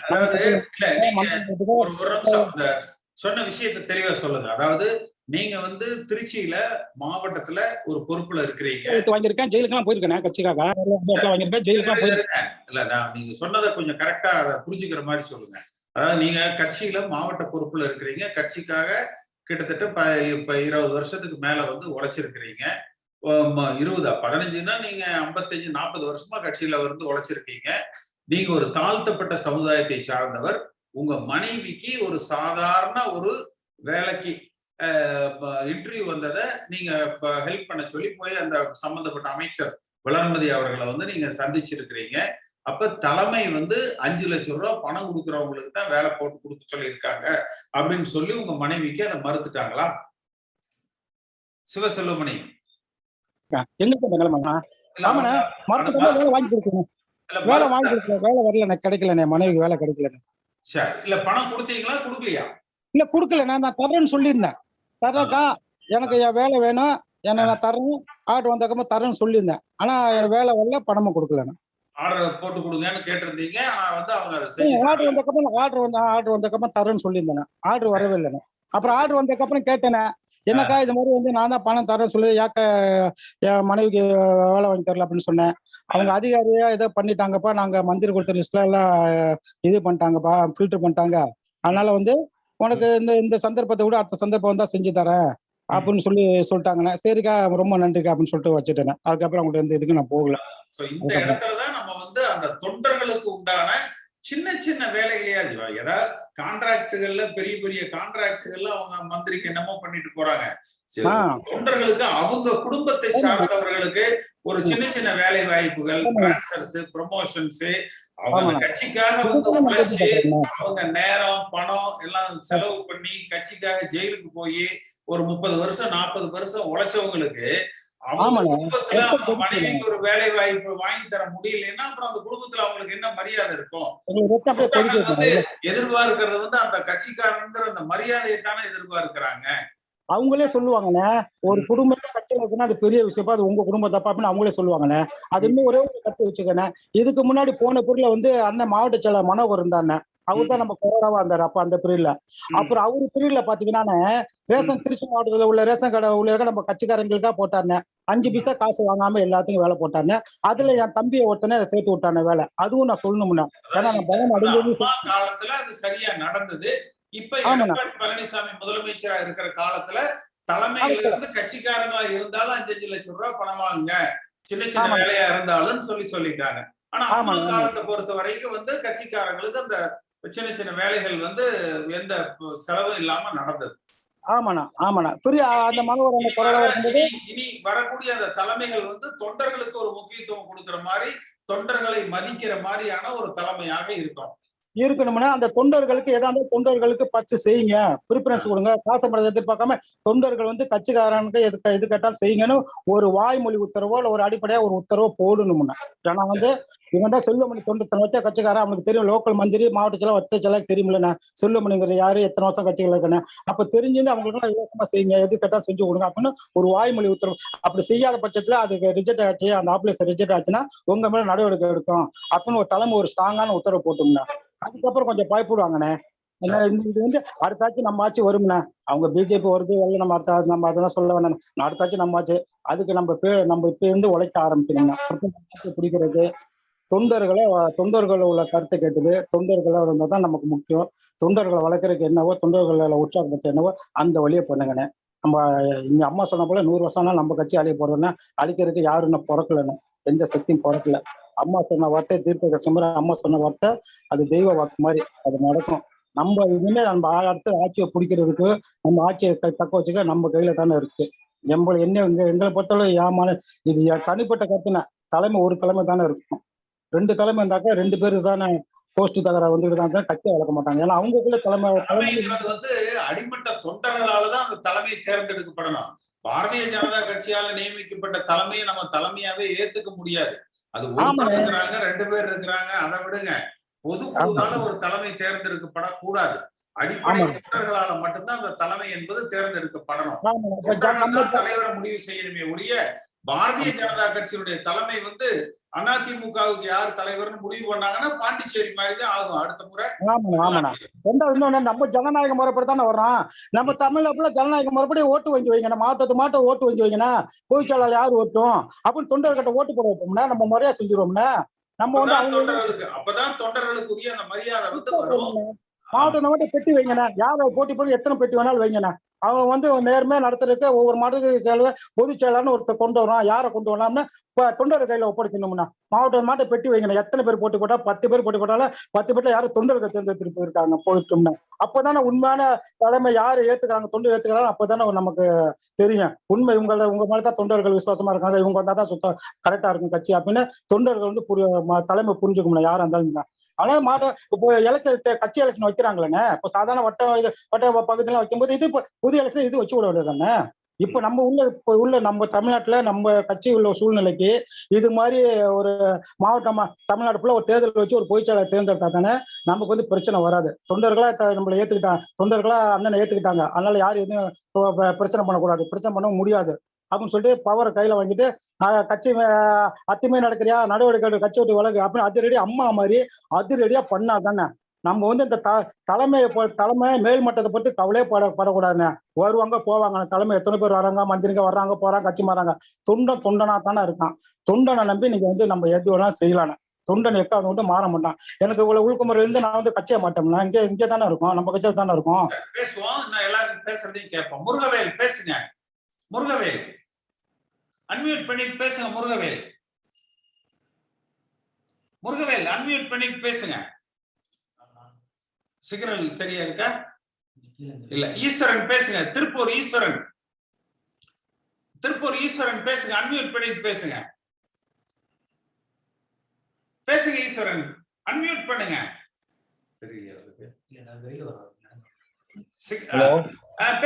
சொன்ன விஷயத்தை தெளிவா சொல்லுங்க. அதாவது நீங்க வந்து திருச்சியில மாவட்டத்துல ஒரு பொறுப்புல இருக்கிறீங்க. வாங்கியிருக்கேன், ஜெயிலுக்கெல்லாம் போயிருக்கேன். கட்சிக்காக வாங்கியிருக்கேன், ஜெயிலுக்கெல்லாம் போயிருக்கேன். இல்ல நான் நீங்க சொன்னதை கொஞ்சம் கரெக்டா அதை புரிஞ்சுக்கிற மாதிரி சொல்லுங்க. அதாவது நீங்க கட்சியில மாவட்ட பொறுப்புல இருக்கிறீங்க. கட்சிக்காக கிட்டத்தட்ட இப்ப 20 வருஷத்துக்கு மேல வந்து உழைச்சிருக்கிறீங்க. 15ன்னா நீங்க 55 40 வருஷமா கட்சியில வந்து உழைச்சிருக்கீங்க. நீங்க ஒரு தாழ்த்தப்பட்ட சமுதாயத்தை சார்ந்தவர். உங்க மனைவிக்கு ஒரு சாதாரண ஒரு வேலைக்கு இன்டர்வியூ வந்ததை நீங்க ஹெல்ப் பண்ண சொல்லி போய் அந்த சம்பந்தப்பட்ட அமைச்சர் வளர்மதி அவர்களை வந்து நீங்க சந்திச்சிருக்கிறீங்க. அப்ப தலைமை வந்து 5 லட்சம் ரூபாய் பணம் கொடுக்குறவங்களுக்கு தான் வேலை போட்டு கொடுக்க சொல்லி இருக்காங்க அப்படின்னு சொல்லி உங்க மனைவிக்கு அதை மறுத்துட்டாங்களா? சிவசெல்வமணி. எங்க நிலைமைண்ணா? இல்ல ஆமாண்ணே, அவங்க மருத்துவ வேலை வாங்கி கொடுக்கணும். இல்ல வேலை வாங்கி மருத்துவ கொடுக்கல, வேலை வரல, எனக்கு கிடைக்கலண்ணே, மனைவிக்கு வேலை கிடைக்கலண்ணே. சரி. இல்ல பணம் குடுத்தீங்களா? குடுக்கலையா? இல்ல குடுக்கலண்ணே, நான் தர்றேன்னு சொல்லியிருந்தேன். ஆ, தர்றேன்க்கா, எனக்கு ஆ, என் வேலை வேணும், ஆ. நான் தர்றேன், ஆர்டர் வந்தக்கப்புறம் தர்றேன்னு சொல்லியிருந்தேன். ஆனா எனக்கு வேலை வரல, பணமும் குடுக்கலண்ணே. ஆர்டர் போட்டு குடுங்கன்னு கேட்டிருந்தீங்க. ஆனா வந்து அவங்க அத செஞ்சு ஆர்டர் தரல. வந்தக்கப்புறம் ஆர்டர் வந்தக்கப்புறம் தர்றேன்னு சொல்லியிருந்தேன். ஆர்டர் வரவே இல்லைண்ணே. அப்புறம் ஆர்டர் வந்ததுக்கப்புறம் கேட்டேனே, என்னக்கா ஆ, இது மாதிரி வந்து நான் தான் பணம் தரேன்னு சொல்லி யாக்க என் மனைவிக்கு வேலை வாங்கி தரல அப்படின்னு சொன்னேன். அவங்க ஆ. அதிகாரியா ஏதோ பண்ணிட்டாங்கப்பா, நாங்க மந்திரி கொடுத்த லிஸ்ட்ல எல்லாம் இது பண்ணிட்டாங்கப்பா, ஃபில்டர் பண்ணிட்டாங்க. ம், அதனால வந்து உனக்கு ம், இந்த இந்த சந்தர்ப்பத்தை விட அடுத்த சந்தர்ப்பம் வந்தா செஞ்சு தரேன் ம். அப்படின்னு சொல்லிட்டாங்கண்ணே. சரிக்கா, ரொம்ப நன்றிக்கா அப்படின்னு சொல்லிட்டு வச்சுட்டேனே. அதுக்கப்புறம் அவங்கள்ட்ட எந்த இதுக்கு நான் போகல. சோ இந்த அதுக்கப்புறம் இடத்துல தான் நம்ம வந்து அந்த தொண்டர்களுக்கு உண்டான சின்ன சின்ன வேலைகளையாவது ஏதாவது கான்ட்ராக்டுகள்ல பெரிய பெரிய கான்ட்ராக்டுகள்ல அவங்க மந்திரிக்கு என்னமோ பண்ணிட்டு போறாங்க. ஆ தொண்டர்களுக்கு அவங்க குடும்பத்தை ஆமாண்ணே. சார்ந்தவர்களுக்கு ஒரு ம், சின்ன சின்ன வேலை வாய்ப்புகள், ஆமாண்ணே. டிரான்ஸ்ஃபர்ஸ், ப்ரமோஷன்ஸ் அவங்க அந்த ஆமாண்ணே. கட்சிக்காக வந்து இதுதான் நான் உழைச்சு கேள்விப்பட்டிருக்கேண்ணே. அவங்க நேரம், பணம் எல்லாம் செலவு பண்ணி கட்சிக்காக ஜெயிலுக்கு போய் ஒரு 30 வருஷம், 40 வருஷம் உழைச்சவங்களுக்கு அவங்க ஆமாண்ணே. குடும்பத்துல ரத்தம் அவங்க கொதிக்குதுண்ணே. மனைவிக்கு ஒரு வேலை வாய்ப்பு வாங்கி தர முடியலைன்னா அப்புறம் அந்த குடும்பத்துல அவங்களுக்கு என்ன மரியாதை இருக்கும்? எங்களுக்கு ரத்தம் அப்படியே தொண்டர்கள் வந்து கொதிக்குதுண்ணே. எதிர்பார்க்கிறது வந்து அந்த கட்சிக்காரங்கிற அந்த மரியாதையை தானே எதிர்பார்க்கிறாங்க. அவங்களே சொல்லுவாங்கண்ணே, ஒரு ம், குடும்பமே கட்சியில இருக்குன்னா அது பெரிய விஷயம்ப்பா, அது உங்க குடும்பம் தப்பா அப்படின்னு அவங்களே சொல்லுவாங்கண்ணே. அது ம், இன்னும் ஒரே ஒரு கருத்து வச்சுக்கண்ணே. இதுக்கு முன்னாடி போன பீரியட்ல வந்து அண்ணன் மாவட்ட செயலர் மனோகர் இருந்தாருண்ணே. அவர் தான் ம், நம்ம கொறடாவா இருந்தாரு அப்ப அந்த பீரியட்ல. ம். அப்புறம் அவரு பீரியட்ல பாத்தீங்கன்னாண்ணே, ம். ரேஷன் திருச்சி மாவட்டத்துல உள்ள ரேஷன் கடை ஊழியர்கள் நம்ம கட்சிக்காரங்களுக்கா போட்டாருண்ணே. 5 ம். பைசா காசு வாங்காம எல்லாத்துக்கும் வேலை போட்டாருண்ணே. அதுல ம். என் தம்பிய ஒருத்தனை சேர்த்து விட்டானே வேலை. அதுவும் நான் சொல்லணும்ண்ணே. அதாவது ஏன்னா நான் பயம் அடைஞ்சது. அம்மா காலத்துல அது சரியா நடந்தது. இப்ப ஆமாண்ணே. எடப்பாடி பழனிசாமி முதலமைச்சரா இருக்கிற காலத்துல தலைமையில காலத்துல இருந்து கட்சிக்காரங்களா இருந்தாலும் 5, 5 லட்சம் ரூபாய் பணம் வாங்குங்க. சின்ன சின்ன ஆமாண்ணே. வேலையா இருந்தாலும் சொல்லிட்டாங்க. ஆனா அம்மா ஆமாண்ணே. ஆமாண்ணே. காலத்தை பொறுத்த வரைக்கும் வந்து கட்சிக்காரங்களுக்கு அந்த சின்ன சின்ன வேலைகள் வந்து எந்த செலவும் இல்லாம நடந்தது. ஆமாண்ணா. ஆமாண்ணா. பெரிய இனி அந்த மனோகர் அந்த இனி வர கொறடாவா இருக்கும்போது இனி இனி வரக்கூடிய அந்த தலைமைகள் வந்து தொண்டர்களுக்கு ஒரு முக்கியத்துவம் கொடுக்கிற மாரி, தொண்டர்களை மதிக்கிற மாரியான ஒரு தலைமையாக இருக்கும். இருக்கணும்னா, அந்த தொண்டர்களுக்கு எதா இருந்தாலும் தொண்டர்களுக்கு ஃபர்ஸ்ட் செய்யுங்க. அ. பிரிஃபரன்ஸ் குடுங்க. காச பணத்த எதிர்பார்க்காம தொண்டர்கள் வந்து கட்சிக்காரனுக்கு எது கேட்டாலும் செய்யுங்கன்னு ஒரு வாய்மொழி உத்தரவோ, இல்ல ஒரு அடிப்படையா ஒரு உத்தரவோ போடணும்னா. ஏன்னா வந்து இவன் தான் செல்வமணி தொண்டு இத்தன வருஷம் கட்சிக்காரன். அவனுக்கு தெரியும் லோக்கல் மந்திரி, மாவட்ட செயலர், வட்ட செயலர் தெரியும்லண்ணே. செல்வமணிங்கிறது யாரு? எத்தன வருஷம் கட்சியில இருக்கன்னு. அப்ப தெரிஞ்சிருந்து அவங்களுக்கெல்லாம் இலவசமா செய்யுங்க. எது கேட்டாலும் செஞ்சு குடுங்க அப்படின்னு ஒரு வாய்மொழி உத்தரவு. அப்படி செய்யாத பட்சத்துல அதுக்கு ரிஜெக்ட் ஆச்சு. அந்த அப்ளிகேஷன் ரிஜெக்ட் ஆச்சுன்னா, உங்க மேல நடவடிக்கை எடுக்கும். அப்படின்னு ஒரு தலைமை ஒரு ஸ்ட்ராங்கான உத்தரவு போட்டோம்னா. அதுக்கப்புறம் கொஞ்சம் பயப்படுவாங்கண்ணே. ஏன்னா சரி. இது வந்து அடுத்த ஆட்சி நம்ம ஆட்சி வரும்ண்ணே. அவங்க பிஜேபி வருது வரல நம்ம நம்ம அதெல்லாம் சொல்ல வேணாம். அடுத்த ஆட்சி நம்ம ஆட்சி. அதுக்கு நம்ம இப்ப இருந்து உழைக்க ஆரம்பிக்கணும்ண்ணா. அடுத்த பிடிக்கிறது தொண்டர்கள உள்ள கருத்தை கேட்டது. தொண்டர்களா இருந்தா தான் நமக்கு முக்கியம். தொண்டர்களை வளர்க்கறதுக்கு என்னவோ, தொண்டர்கள உற்சாகப்படுத்த என்னவோ அந்த வழிய பண்ணுங்கண்ணே. நம்ம இங்க அம்மா சொன்ன போல 100 வருஷம் ஆனாலும் நம்ம கட்சி அழிய போறதுன்னா, அழிக்கிறதுக்கு யாரும் இன்னும் பொறக்கலண்ணே. எந்த சக்தியும் பொறக்கல. அம்மா சொன்ன வார்த்தை தீர்க்கதரிசி மாரி அம்மா சொன்ன வார்த்தை அது தெய்வ வாக்கு மாரி. அது நடக்கும். இனிமே நம்ம அடுத்த ஆட்சிய புடிக்கிறதுக்கு, நம்ம ஆட்சிய தக்க வச்சுக்க நம்ம கையில தானே இருக்கு. எங்கள பொறுத்தளவு இது என் தனிப்பட்ட கருத்துண்ணே. தலைமை ஒரு தலைமை தானே இருக்கும். 2 தலைமை இருந்தாக்கா 2 பேரு தானே போஸ்ட் தகராறு வந்துட்டு தான் கட்சிய வளர்க்க மாட்டாங்க. ஏன்னா அவங்களுக்குள்ள தலைமை தலைமைங்கிறது வந்து அடிமட்ட தொண்டர்களால தான் அந்த தலைமை தேர்ந்தெடுக்கப்படணும். பாரதிய ஜனதா கட்சியால நியமிக்கப்பட்ட தலைமையை நம்ம தலைமையாவே ஏத்துக்க முடியாது. அது ஒருத்தர் ஆமாண்ணே. இருக்கிறாங்க, 2 பேர் இருக்கிறாங்க, அதை விடுங்க. ஆமா, பொதுக்குழுவால ஒரு தலைமை தேர்ந்தெடுக்கப்படக்கூடாது. அடிப்படை ஆமாண்ணே. தொண்டர்களால மட்டும்தான் அந்த தலைமை என்பது தேர்ந்தெடுக்கப்படணும். ஆமாண்ணே. இப்ப தொண்டர்கள் நம்ம தான் தலைவரை முடிவு செய்யணுமே ஒழிய, பாரதிய ஜனதா கட்சியினுடைய தலைமை வந்து அதிமுகவுக்கு யார் தலைவர்னு முடிவு பண்ணாங்கன்னா பாண்டிச்சேரி மாதிரி தான் ஆகும் அடுத்த முறை. ஆமாண்ணே. ஆமாண்ணே. தமிழ்நாட்டில் 2வது இன்னொன்னு நம்ம ஜனநாயக முறைப்படி தானே வர்றோம். நம்ம தமிழ்நாட்டுல ஜனநாயக முறைப்படி ஓட்டு வங்கி வைங்கண்ணே. மாவட்டத்துக்கு ஓட்டு வங்கி வைங்கண்ணே. பொதுச் செயலாளர் யார் ஓட்டும்? அப்படின்னு தொண்டர்கிட்ட ஓட்டு போட வைப்போம்னா, நம்ம முறையா செஞ்சுருவோம்னா. நம்ம வந்து அவங்க அப்பதான் தொண்டர்களுக்குரிய அந்த மரியாதை வந்து வரும். ஆமா. மாவட்டம் பெட்டி வைங்கண்ணே. யார் போட்டி போட்டு எத்தனை பெட்டி வேணாலும் வைங்கண்ணே. அவன் வந்து நேர்மையா நடத்துறதுக்கு ஒவ்வொரு மாவட்டத்துக்கு செயலர் பொதுச் செயலாளர்னு ஒருத்தர் கொண்டு வரோம். யாரை கொண்டு வரலாம்னு தொண்டர் கையில ஒப்படைக்கணும்னா மாவட்ட பெட்டி வைங்கண்ணே. எத்தனை பேர் போட்டி போட்டா 10 பேர் போட்டி போட்டாலும் 10 பேர்ல யாரும் தொண்டர்கள் தேர்ந்தெடுத்துட்டு போயிருக்காங்க போயிட்டோம்னா அப்பதானே உண்மையான தலைமை யாரு ஏத்துக்கிறாங்க தொண்டர் ஏத்துக்கிறாங்க அப்பதானே நமக்கு தெரியும். உண்மை உங்க மேலதான் தொண்டர்கள் விசுவாசமா இருக்காங்க. இவங்க வந்தாதான் சுத்தம் கரெக்டா இருக்கும் கட்சி அப்படின்னு தொண்டர்கள் வந்து தலைமை புரிஞ்சுக்கணும் யாரா இருந்தாலும். ஆனா இப்போ கட்சி எலெக்ஷன் வைக்கிறாங்களே இப்போ சாதாரண வட்ட பகுதியெல்லாம் வைக்கும்போது இது புது எலெக்ஷன் இது வச்சு விட வேண்டியது தானே. இப்ப நம்ம உள்ள நம்ம தமிழ்நாட்டுல நம்ம கட்சி உள்ள சூழ்நிலைக்கு இது மாதிரி ஒரு மாவட்டமா தமிழ்நாடு ஃபுல்லா ஒரு தேர்தல் வச்சு ஒரு பொதுச்செயலாளர் தேர்ந்தெடுத்தா தானே நமக்கு வந்து பிரச்சனை வராது. தொண்டர்களா நம்மளை ஏத்துக்கிட்டாங்க, தொண்டர்களா அண்ணனை ஏத்துக்கிட்டாங்க, அதனால யாரும் எதுவும் பிரச்சனை பண்ணக்கூடாது, பிரச்சனை பண்ண முடியாது அப்படின்னு சொல்லிட்டு பவரை கையில வாங்கிட்டு கட்சி அத்துமே நடக்கிறியா, நடவடிக்கை கட்சி விட்டு விலகு அப்படின்னு அதிரடியா அம்மா மாதிரி அதிரடியா பண்ணா தானே நம்ம வந்து இந்த தலைமை மேல்மட்டத்தை பொறுத்து கவலையே படக்கூடாதுங்க. வருவாங்க போவாங்க, தலைமை எத்தனை பேர் வராங்க, மந்திரிங்க வர்றாங்க போறாங்க, கட்சி மாறாங்க, தொண்டனா தானே இருக்கான். தொண்டனை நம்பி நீங்க வந்து நம்ம எது வேணாலும் செய்யலாம். தொண்டன் எக்காவது மட்டும் மாற மாட்டான். எனக்கு இவ்வளவு உள்குமுறையில இருந்து நான் வந்து கட்சிய மாட்டோம்னா இங்கே தானே இருக்கும், நம்ம கட்சியில தானே இருக்கும். பேசுவோம், நான் எல்லாரும் பேசுறதையும் கேட்போம். முருகவேல் பேசுங்க. முருகவேல் அன்மியூட் பண்ணிட்டு பேசுங்க. முருகவேல் முருகவேல் அன்மியூட் பண்ணிட்டு பேசுங்க. சிக்னல் சரியா இருக்கா? இல்ல. ஈஸ்வரன் பேசுங்க. திருப்பூர் ஈஸ்வரன், திருப்பூர் ஈஸ்வரன் பேசுங்க. அன்மியூட் பண்ணிட்டு பேசுங்க. பேசுங்க ஈஸ்வரன், அன்மியூட் பண்ணுங்க. தெரியல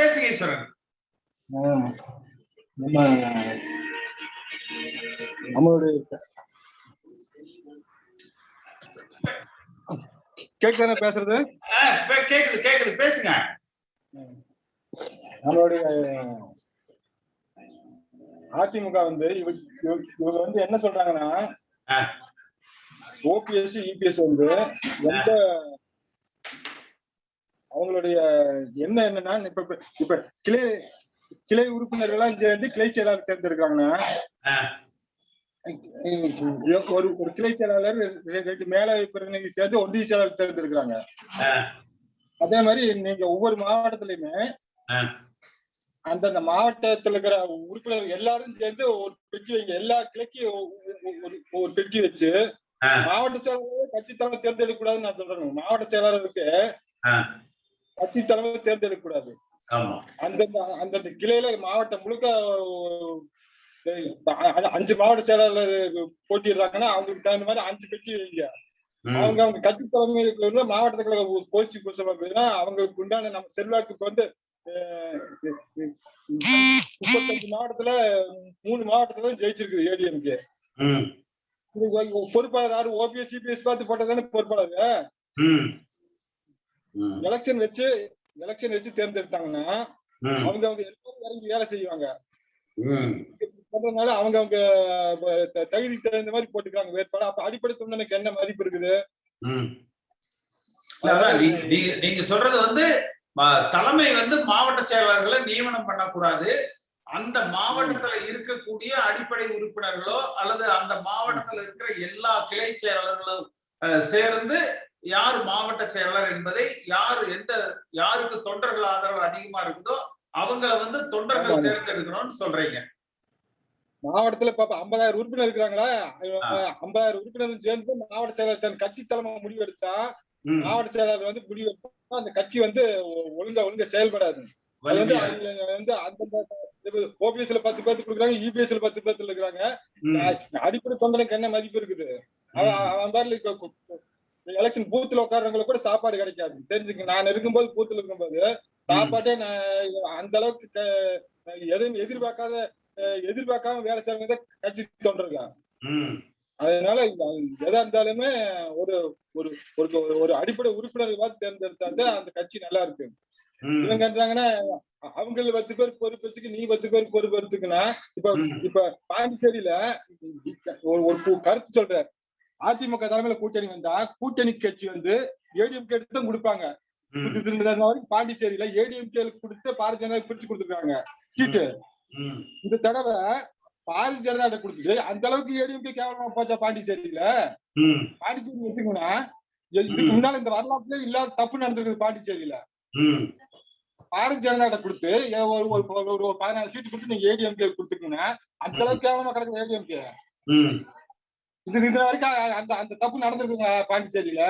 பேசுங்க ஈஸ்வரன். நம்மளுடைய கேக்குதானே பேசுறது? கேக்குது கேக்குது, பேசுங்க. நம்மளுடைய அதிமுக வந்து இவங்க வந்து என்ன சொல்றாங்கன்னா, ஓபிஎஸ் இபிஎஸ் வந்து எந்த அவங்களுடைய என்னன்னா இப்ப கிளை உறுப்பினர்களா சேர்ந்து கிளை செயலாளர் தேர்ந்தெடுக்கிறாங்கன்னா, ஒரு கிளை செயலாளர் மேல பிரதிநிதி சேர்ந்து ஒன்றிய செயலாளர் தேர்ந்தெடுக்கிறாங்க. அதே மாதிரி நீங்க ஒவ்வொரு மாவட்டத்திலயுமே அந்தந்த மாவட்டத்துல இருக்கிற உறுப்பினர்கள் எல்லாரும் சேர்ந்து ஒரு பெட்டி வைங்க. எல்லா கிளைக்கும் ஒரு பெட்டி வச்சு மாவட்ட செயலாளர் கட்சி தலைமை தேர்ந்தெடுக்க கூடாதுன்னு நான் சொல்றேன். மாவட்ட செயலாளருக்கு கட்சி தலைமை தேர்ந்தெடுக்க கூடாது. அந்தந்த கிளையில மாவட்டம் முழுக்க 5 மாவட்ட செயலாளர் போட்டிடுறாங்கன்னா அவங்களுக்கு தகுந்த மாதிரி 5 பெட்டி வைங்க. அவங்க கட்சி தலைமைக்கு மாவட்டத்துல கோஷ்டி புதுசா அவங்களுக்கு உண்டான நம்ம செல்வாக்கு வந்து 35 மாவட்டத்துல 3 மாவட்டத்துல ஜெயிச்சிருக்குது ஏடிஎம்கே. பொறுப்பாளர் யாரு? ஓபிஎஸ் சிபிஎஸ் பார்த்து போட்டதானே பொறுப்பாளர். எலெக்ஷன் வச்சு தேர்ந்தெடுத்தாங்கன்னா அவங்க எல்லாரும் இறங்கி வேலை செய்வாங்க. பண்றதுனால அவங்க தகுதி தகுந்த மாதிரி போட்டுக்கிறாங்க வேட்பாளர். அப்ப அடிப்படை தொண்டனுக்கு என்ன மதிப்பு இருக்குது? நீங்க சொல்றது வந்து தலைமை வந்து மாவட்ட செயலாளர்களை நியமனம் பண்ணக்கூடாது. அந்த மாவட்டத்துல இருக்கக்கூடிய அடிப்படை உறுப்பினர்களோ அல்லது அந்த மாவட்டத்துல இருக்கிற எல்லா கிளை செயலாளர்களும் சேர்ந்து யார் மாவட்ட செயலாளர் என்பதை யாருக்கு தொண்டர்கள் ஆதரவு அதிகமா இருக்குதோ அவங்கள வந்து தொண்டர்கள் தேர்ந்தெடுக்கணும்னு சொல்றீங்க. மாவட்டத்துல பாப்பா 50,000 உறுப்பினர் இருக்கிறாங்களா? 50,000 உறுப்பினர் சேர்ந்து மாவட்ட செயலாளர் தன் கட்சி தலைமை முடிவெடுத்தா மாவட்ட செயலாளர் வந்து முடிவெடுத்தா அந்த கட்சி வந்து ஒழுங்கா செயல்படாது. அது வந்து அந்தந்த ஓபிஎஸ்ல 10 பேர்த்து கொடுக்குறாங்க, இபிஎஸ்ல 10 பேர்த்துல இருக்கிறாங்க. அடிப்படை தொண்டனுக்கு என்ன மதிப்பு இருக்குது? அவன் எலெக்ஷன் பூத்துல உட்கார்றவங்களுக்கு கூட சாப்பாடு கிடைக்காது. தெரிஞ்சுக்க, நான் இருக்கும்போது பூத்துல இருக்கும்போது சாப்பாட்டே அந்த அளவுக்கு எதையும் எதிர்பார்க்காம வேலை செய்யறவங்க கட்சி தொண்டர்கள். அதனால எதா இருந்தாலுமே ஒரு ஒரு அடிப்படை உறுப்பினர்கள் பார்த்து தேர்ந்தெடுத்தா அந்த கட்சி நல்லா இருக்கு. இவங்க என்றாங்கன்னா அவங்க 10 பேர் பொறுப்பு வச்சுக்கு நீ 10 பேர் பொறுப்பு வச்சுக்குன்னா இப்ப பாண்டிச்சேரியில ஒரு கருத்து சொல்ற, அதிமுக தலைமையில கூட்டணி வந்தா கூட்டணி கட்சி வந்து ஏடிஎம்கே எடுத்து தான் கொடுப்பாங்க. பாண்டிச்சேரியில ஏடிஎம்கே கொடுத்து பாரதிய ஜனதா பிரிச்சு கொடுத்துருக்காங்க சீட்டு. இந்த தடவை பாரதிய ஜனதா கொடுத்துட்டு அந்த அளவுக்கு ஏடிஎம்கே கேவலமா போச்சா பாண்டிச்சேரியில? பாண்டிச்சேரி வச்சுக்கோங்கன்னா இதுக்கு முன்னால இந்த வரலாற்றுல இல்லாத தப்பு நடந்திருக்குது பாண்டிச்சேரியில. பாரதிய ஜனதா கொடுத்து ஒரு 14 சீட்டு கொடுத்து நீங்க ஏடிஎம்கே கொடுத்துருக்கீங்கன்னா அந்த அளவுக்கு கேவலமா கிடக்குது ஏடிஎம்கே. இது வரைக்கும் அந்த தப்பு நடந்திருக்குங்க பாண்டிச்சேரியில.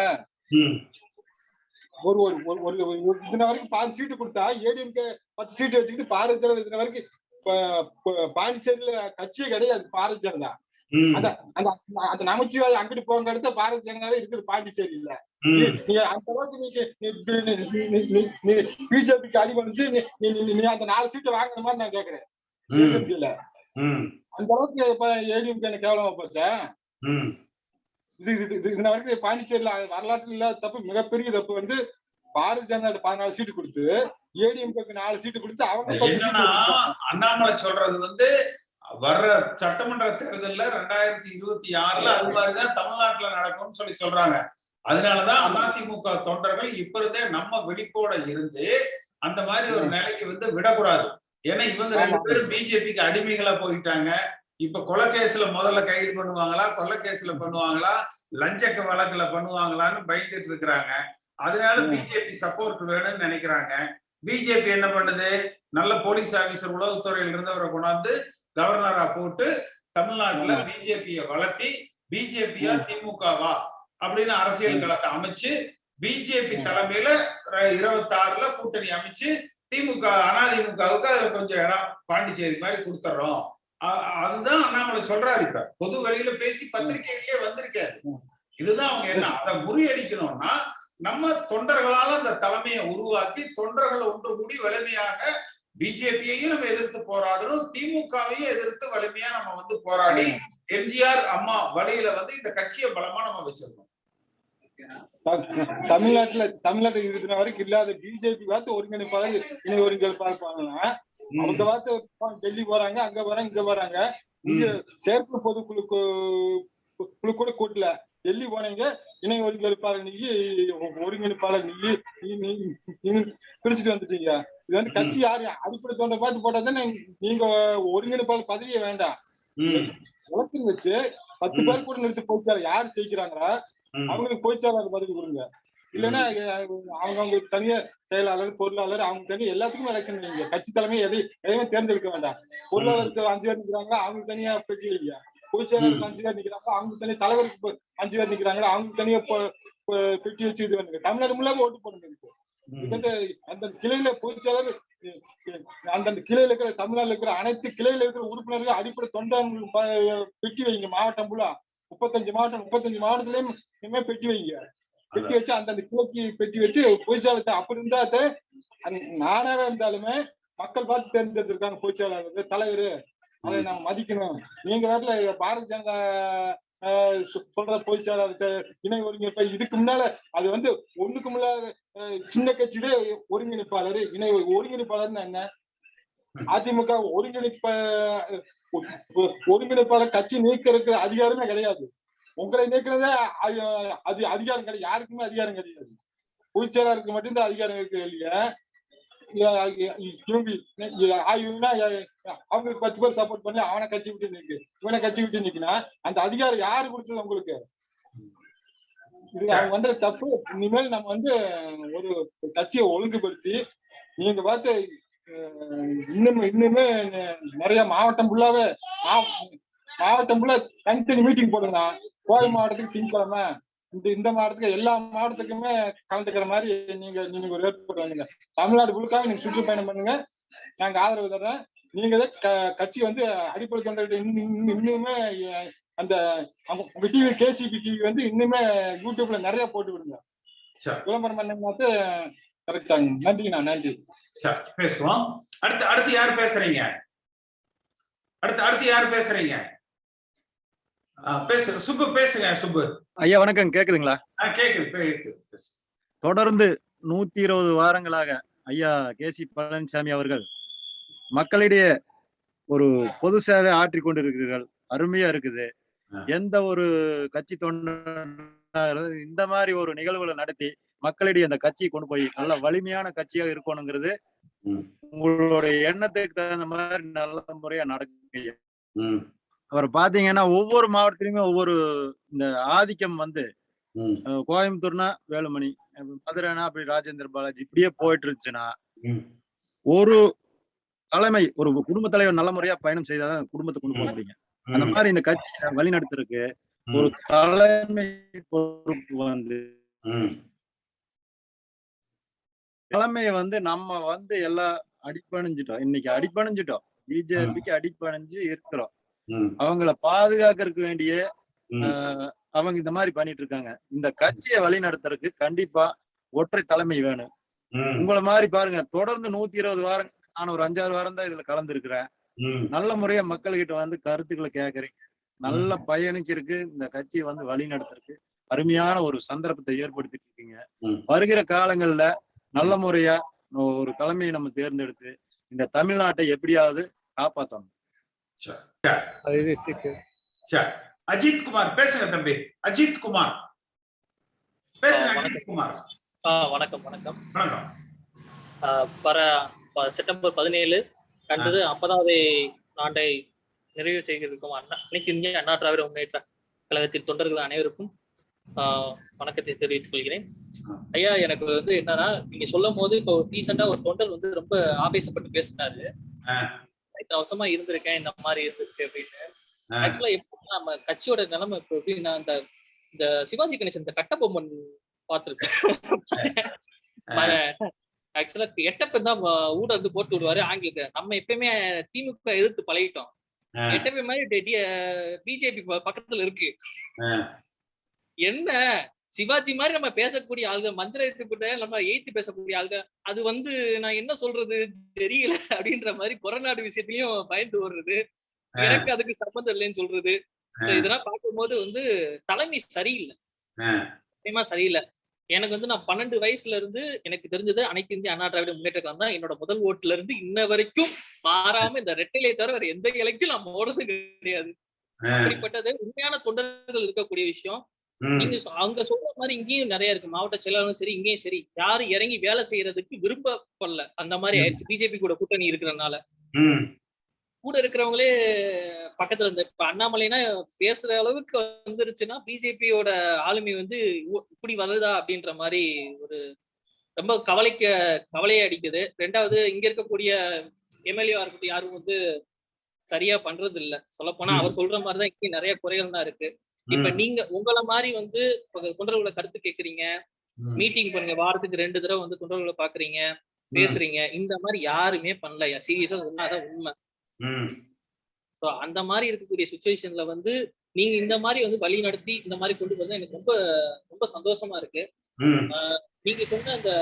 இதுன வரைக்கும் 10 சீட்டு கொடுத்தா ஏடிஎம்கே 10 சீட்டு வச்சுக்கிட்டு பாரதிய ஜனதா இதுன வரைக்கும் பாண்டிச்சேரியில கட்சியே கிடையாது பாரதிய ஜனதா. அந்த அந்த அந்த நமச்சிவாய் அங்கிட்டு போங்க அடுத்த பாரதிய ஜனதாவே இருக்குது பாண்டிச்சேரியில. நீ அந்த அளவுக்கு நீ பிஜேபிக்கு அடிபணிச்சு நீ அந்த 4 சீட்டை வாங்குற மாதிரி நான் கேக்குறேன். அந்த அளவுக்கு இப்ப ஏடிஎம்கே கேவலமா போச்சா? இது வரைக்கும் பாண்டிச்சேரியில வரலாற்றுல இல்லாத தப்பு, மிகப்பெரிய தப்பு வந்து பாரதிய ஜனதா 14 சீட்டு கொடுத்து ஏடிஎம்கேக்கு 4 சீட்டு கொடுத்து அவங்க 10 சீட்டு வச்சிருக்காங்க. அண்ணாமலை சொல்றது வந்து வர்ற சட்டமன்ற தேர்தல்ல 2026 அது மாதிரிதான் தமிழ்நாட்டுல நடக்கும்னு சொல்றாங்க. அதனாலதான் அதிமுக தொண்டர்கள் இப்ப இருந்தே நம்ம விழிப்போட இருந்து அந்த மாதிரி ஒரு நிலைக்கு வந்து விடக்கூடாது. ஏன்னா இவங்க 2 பேரும் பிஜேபிக்கு அடிமைகளா போயிட்டாங்க. இப்ப கொலைகேஸ்ல முதல்ல கைது பண்ணுவாங்களா, கொலைகேஸ்ல பண்ணுவாங்களா, லஞ்சக்க வழக்குல பண்ணுவாங்களான்னு பயந்துட்டு இருக்கிறாங்க. அதனால பிஜேபி சப்போர்ட் வேணும்னு நினைக்கிறாங்க. பிஜேபி என்ன பண்ணுது, நல்ல போலீஸ் ஆபீசர் உளவுத்துறையில இருந்தவரை கொண்டாந்து கவர்னரா போட்டு தமிழ்நாட்டுல பிஜேபிய வளர்த்தி பிஜேபியா திமுகவா அப்படின்னு அரசியல் களத்தை அமைச்சு பிஜேபி தலைமையில 26ல கூட்டணி அமைச்சு திமுக அதிமுகவுக்கு அதுல கொஞ்சம் இடம் பாண்டிச்சேரி மாதிரி கொடுத்துறோம். அதுதான் அண்ணாமலை சொல்றாரு. இப்ப பொது வெளியில பேசி பத்திரிகைகளிலே வந்திருக்காது. இதுதான் அவங்க என்ன அதை முறியடிக்கணும்னா நம்ம தொண்டர்களால அந்த தலைமையை உருவாக்கி தொண்டர்களை ஒன்று கூடி வலிமையாக பிஜேபியையும் நம்ம எதிர்த்து போராடணும், திமுகவையும் எதிர்த்து வலிமையா நம்ம வந்து போராடி எம்ஜிஆர் அம்மா வழியில வந்து இந்த கட்சியை பலமா நம்ம வச்சிருக்கோம். தமிழ்நாட்டுல இருக்கிற வரைக்கும் இல்லாத பிஜேபி பார்த்து ஒருங்கிணைப்பாளர் இணை ஒருங்கிணைப்பாளர் பாருங்கன்னா அவங்க பார்த்து டெல்லி போறாங்க, அங்க போறாங்க, இங்க போறாங்க. இங்க செயற்குழு பொதுக்குழு கூட கூட்டல. டெல்லி போனீங்க, இணை ஒருங்கிணைப்பாளர் நீ ஒருங்கிணைப்பாளர் நீ பிடிச்சிட்டு வந்துட்டீங்க. இது வந்து கட்சி யாரு அடிப்படை தோண்ட பார்த்து போட்டாதானே நீங்க ஒருங்கிணைப்பாளர் பதவியே வேண்டாம். எலெக்ஷன் வச்சு 10 பேர் கூட நிறுத்தி போச்சாரு யாரு ஜெயிக்கிறாங்களா அவங்களுக்கு பொதுச்செயலாளர் பதவி கொடுங்க. இல்லைன்னா அவங்களுக்கு தனியா செயலாளர், பொருளாளர், அவங்க தனியா எல்லாத்துக்கும் எலெக்ஷன் வைங்க. கட்சி தலைமை எதையுமே தேர்ந்தெடுக்க வேண்டாம். பொருளாளருக்கு 5 பேர் நிக்கிறாங்களா அவங்களுக்கு தனியா பெட்டி வைங்க. பொதுச்செயலாளருக்கு 5 பேர் நிக்கிறாங்களா அவங்களுக்கு தனியா, தலைவருக்கு 5 பேர் நிக்கிறாங்களா அவங்களுக்கு தனியா பெட்டி வச்சு இது பண்ணுங்க. தமிழ்நாடு முழுவதும் ஓட்டு போடுங்க. அந்த கிளையில பொதுச்செயலாளர் அந்தந்த கிளையில இருக்கிற தமிழ்நாடுல இருக்கிற அனைத்து கிளையில இருக்கிற உறுப்பினர்கள் அடிப்படை தொண்டர்கள் பெட்டி வைங்க. மாவட்டம் ஃபுல்லா 35 மாவட்டத்திலயும் பெட்டி வைங்க. பெட்டி வச்சு அந்தந்த கிளைக்கு பெட்டி வச்சு பொதுச்செயலாளர் அப்படி இருந்தா நானாவே இருந்தாலுமே மக்கள் பார்த்து தேர்ந்தெடுத்திருக்காங்க பொதுச்செயலாளர் தலைவர். அதை நம்ம மதிக்கணும். நீங்க வேற பாரதிய ஜனதா சொல்ற பொதுச்செயலாளர் இணை ஒருங்கிணைப்பா இதுக்கு முன்னால அது வந்து ஒண்ணுக்கு முன்னால சின்ன கட்சியிலே ஒருங்கிணைப்பாளர் இணை ஒருங்கிணைப்பாளர்னு என்ன? அதிமுக ஒருங்கிணைப்பாளர் கட்சி நீக்க இருக்கிற அதிகாரமே கிடையாது. உங்களை நீக்கிறதே அது அதிகாரம் கிடையாது. யாருக்குமே அதிகாரம் கிடையாது. பொதுச்செயலாளருக்கு மட்டும்தான் அதிகாரம் இருக்கு இல்லையா? அவங்களுக்கு 10 பேர் சப்போர்ட் பண்ணி அவனை கட்சி விட்டு நிற்கு, இவனை கட்சி விட்டு நிக்கனா அந்த அதிகாரம் யாரு கொடுத்தது உங்களுக்கு? இது அவங்க பண்ற தப்பு. இனிமேல் நம்ம வந்து ஒரு கட்சியை ஒழுங்குபடுத்தி நீங்க பார்த்து இன்னுமே நிறைய மாவட்டம் ஃபுல்லாவே தனித்தனி மீட்டிங் போடுங்க. கோவை மாவட்டத்துக்கு திங்கக்கிழமை, இந்த மாவட்டத்துக்கு எல்லா மாவட்டத்துக்குமே கலந்துக்கிற மாதிரி நீங்க ஒரு ஏற்பாடு பண்ணுங்க. தமிழ்நாடு முழுக்காக நீங்க சுற்றுப்பயணம் பண்ணுங்க. நாங்க ஆதரவு தர்றேன். நீங்க கட்சி வந்து அடிப்படை தொண்டர்கள் இன்னுமே அந்த உங்க டிவி கேசிபி டிவி வந்து இன்னுமே யூடியூப்ல நிறைய போட்டு விடுங்க. விளம்பரம் பண்ணீங்கன்னா கரெக்டாங்க. நன்றிண்ணா, நன்றி. பேசுவோம். அடுத்து யார் பேசுறீங்க? அடுத்து யார் பேசுறீங்க? சுப்பு பேசுங்க. சுப்பு ஐயா வணக்கம். கேக்குதுங்களா? கேக்குது. தொடர்ந்து 120 வாரங்களாக ஐயா கேசி பழனிசாமி அவர்கள் மக்களிடையே ஒரு பொது சேவை ஆற்றி கொண்டிருக்கிறீர்கள். அருமையா இருக்குது. எந்த ஒரு கட்சி தொண்டர் இந்த மாதிரி ஒரு நிகழ்வுகளை நடத்தி மக்களிடையே அந்த கட்சியை கொண்டு போய் நல்ல வலிமையான கட்சியாக இருக்கணுங்கிறது உங்களுடைய எண்ணத்துக்கு தகுந்த மாதிரி நல்ல முறையா நடக்குங்க. அவர் பாத்தீங்கன்னா ஒவ்வொரு மாவட்டத்திலுமே ஒவ்வொரு இந்த ஆதிக்கம் வந்து கோயம்புத்தூர்னா வேலுமணி, மதுரைனா அப்படி ராஜேந்திர பாலாஜி இப்படியே போயிட்டு இருந்துச்சுன்னா ஒரு தலைமை ஒரு குடும்ப தலைவர் நல்ல முறையா பயணம் செய்தாதான் குடும்பத்தை கொண்டு போக முடியுங்க. அந்த மாதிரி இந்த கட்சியை வழிநடத்துறதுக்கு ஒரு தலைமை பொறுப்பு வந்து தலைமையை வந்து நம்ம வந்து எல்லாம் அடிப்பணிஞ்சிட்டோம். இன்னைக்கு அடிப்பணிஞ்சிட்டோம். பிஜேபிக்கு அடிப்பணிஞ்சு இருக்கிறோம். அவங்கள பாதுகாக்கிறதுக்கு வேண்டிய அவங்க இந்த மாதிரி பண்ணிட்டு இருக்காங்க. இந்த கட்சியை வழி நடத்துறதுக்கு கண்டிப்பா ஒற்றை தலைமை வேணும். உங்களை மாதிரி பாருங்க, தொடர்ந்து 120 வாரம், நான் ஒரு 5-6 வாரம் தான் இதுல கலந்துருக்கிறேன். நல்ல முறையா மக்கள்கிட்ட வந்து கருத்துக்களை கேட்கறீங்க. நல்ல பயணிச்சிருக்கு. இந்த கட்சியை வந்து வழி நடத்துறதுக்கு அருமையான ஒரு சந்தர்ப்பத்தை ஏற்படுத்திட்டு இருக்கீங்க. வருகிற காலங்கள்ல நல்ல முறையா ஒரு தலைமையை நம்ம தேர்ந்தெடுத்து இந்த தமிழ்நாட்டை எப்படியாவது காப்பாற்றணும். அஜித் குமார் பேசுங்க தம்பி. அஜித் குமார் பேசுங்க. அஜித் குமார் வணக்கம். வணக்கம். செப்டம்பர் 17 கண்டது 50வது ஆண்டை நிறைவு செய்திருக்கும் அனைத்து இந்திய அண்ணா திராவிட முன்னேற்ற கழகத்தின் தொண்டர்கள் அனைவருக்கும் வணக்கத்தை தெரிவித்துக் கொள்கிறேன். ஐயா, எனக்கு வந்து என்னன்னா, நீங்க சொல்லும் போது இப்போ ரீசெண்டா ஒரு தொண்டர் வந்து ரொம்ப ஆவேசப்பட்டு பேசினாரு. இத்தனை வருஷமா இருந்திருக்கேன், இந்த மாதிரி இருந்திருக்கு அப்படின்னு. ஆக்சுவலா எப்படி நம்ம கட்சியோட நிலைமை இப்போ எப்படின்னா, இந்த சிவாஜி கணேசன் இந்த கட்டபொம்மன் பார்த்திருக்கேன். ஆக்சுவலா எட்டப்பன் தான் ஊட வந்து போட்டு விடுவாரு ஆங்கிலத்தை. நம்ம எப்பயுமே திமுக எதிர்த்து பழகிட்டோம். எட்டப்ப மாதிரி பிஜேபி பக்கத்துல இருக்கு. என்ன சிவாஜி மாதிரி நம்ம பேசக்கூடிய ஆளுங்க, மஞ்சள் எடுத்துக்கிட்ட நம்ம எய்த்து பேசக்கூடிய ஆளுங்க, அது வந்து நான் என்ன சொல்றது தெரியல அப்படின்ற மாதிரி கொரோனாடு விஷயத்திலயும் பயந்து ஓடுறது, எனக்கு அதுக்கு சம்பந்தம் இல்லைன்னு சொல்றது. இதெல்லாம் பார்க்கும்போது வந்து தலைமை சரியில்லை, சரியில்லை. எனக்கு வந்து நான் 12 வயசுல இருந்து எனக்கு தெரிஞ்சது அனைத்து இந்திய அண்ணா திராவிட முன்னேற்ற கழகம் தான். என்னோட முதல் ஓட்டுல இருந்து இன்ன வரைக்கும் மாறாம இந்த ரெட்டையிலே தவிர வேற எந்த இலைக்கும் நான் ஓடுறது கிடையாது. அப்படிப்பட்டது உண்மையான தொண்டர்கள் இருக்கக்கூடிய விஷயம். நீங்க அங்க சொல்ற மாதிரி இங்கேயும் நிறைய இருக்கு. மாவட்ட செயலாளரும் சரி, இங்கேயும் சரி, யாரும் இறங்கி வேலை செய்யறதுக்கு விரும்பப்படல. அந்த மாதிரி ஆயிடுச்சு பிஜேபி கூட கூட்டணி இருக்கிறதுனால. கூட இருக்கிறவங்களே பக்கத்துல இருந்து இப்ப அண்ணாமலைனா பேசுற அளவுக்கு வந்துருச்சுன்னா பிஜேபியோட ஆளுமை வந்து இப்படி வருதா அப்படின்ற மாதிரி ஒரு ரொம்ப கவலையை அடிக்குது. ரெண்டாவது, இங்க இருக்கக்கூடிய எம்எல்ஏவா இருக்கட்டும் யாரும் வந்து சரியா பண்றது இல்ல. சொல்ல போனா அவர் சொல்ற மாதிரிதான் இங்க நிறைய குறைகள் தான் இருக்கு. இப்ப நீங்க உங்களை மாதிரி வந்து தொண்டர்களை கருத்து கேட்கறீங்க, மீட்டிங் பண்ணுங்க, வாரத்துக்கு 2 தடவை வந்து தொண்டர்களை பாக்குறீங்க, பேசுறீங்க. இந்த மாதிரி யாருமே பண்ணல. சீரியஸா சொன்னாதான் உண்மை. அந்த மாதிரி இருக்கக்கூடிய சிச்சுவேஷன்ல வந்து நீங்க இந்த மாதிரி வந்து வழி நடத்தி இந்த மாதிரி கொண்டு வந்து எனக்கு ரொம்ப ரொம்ப சந்தோஷமா இருக்கு. நீங்க சொன்ன அந்த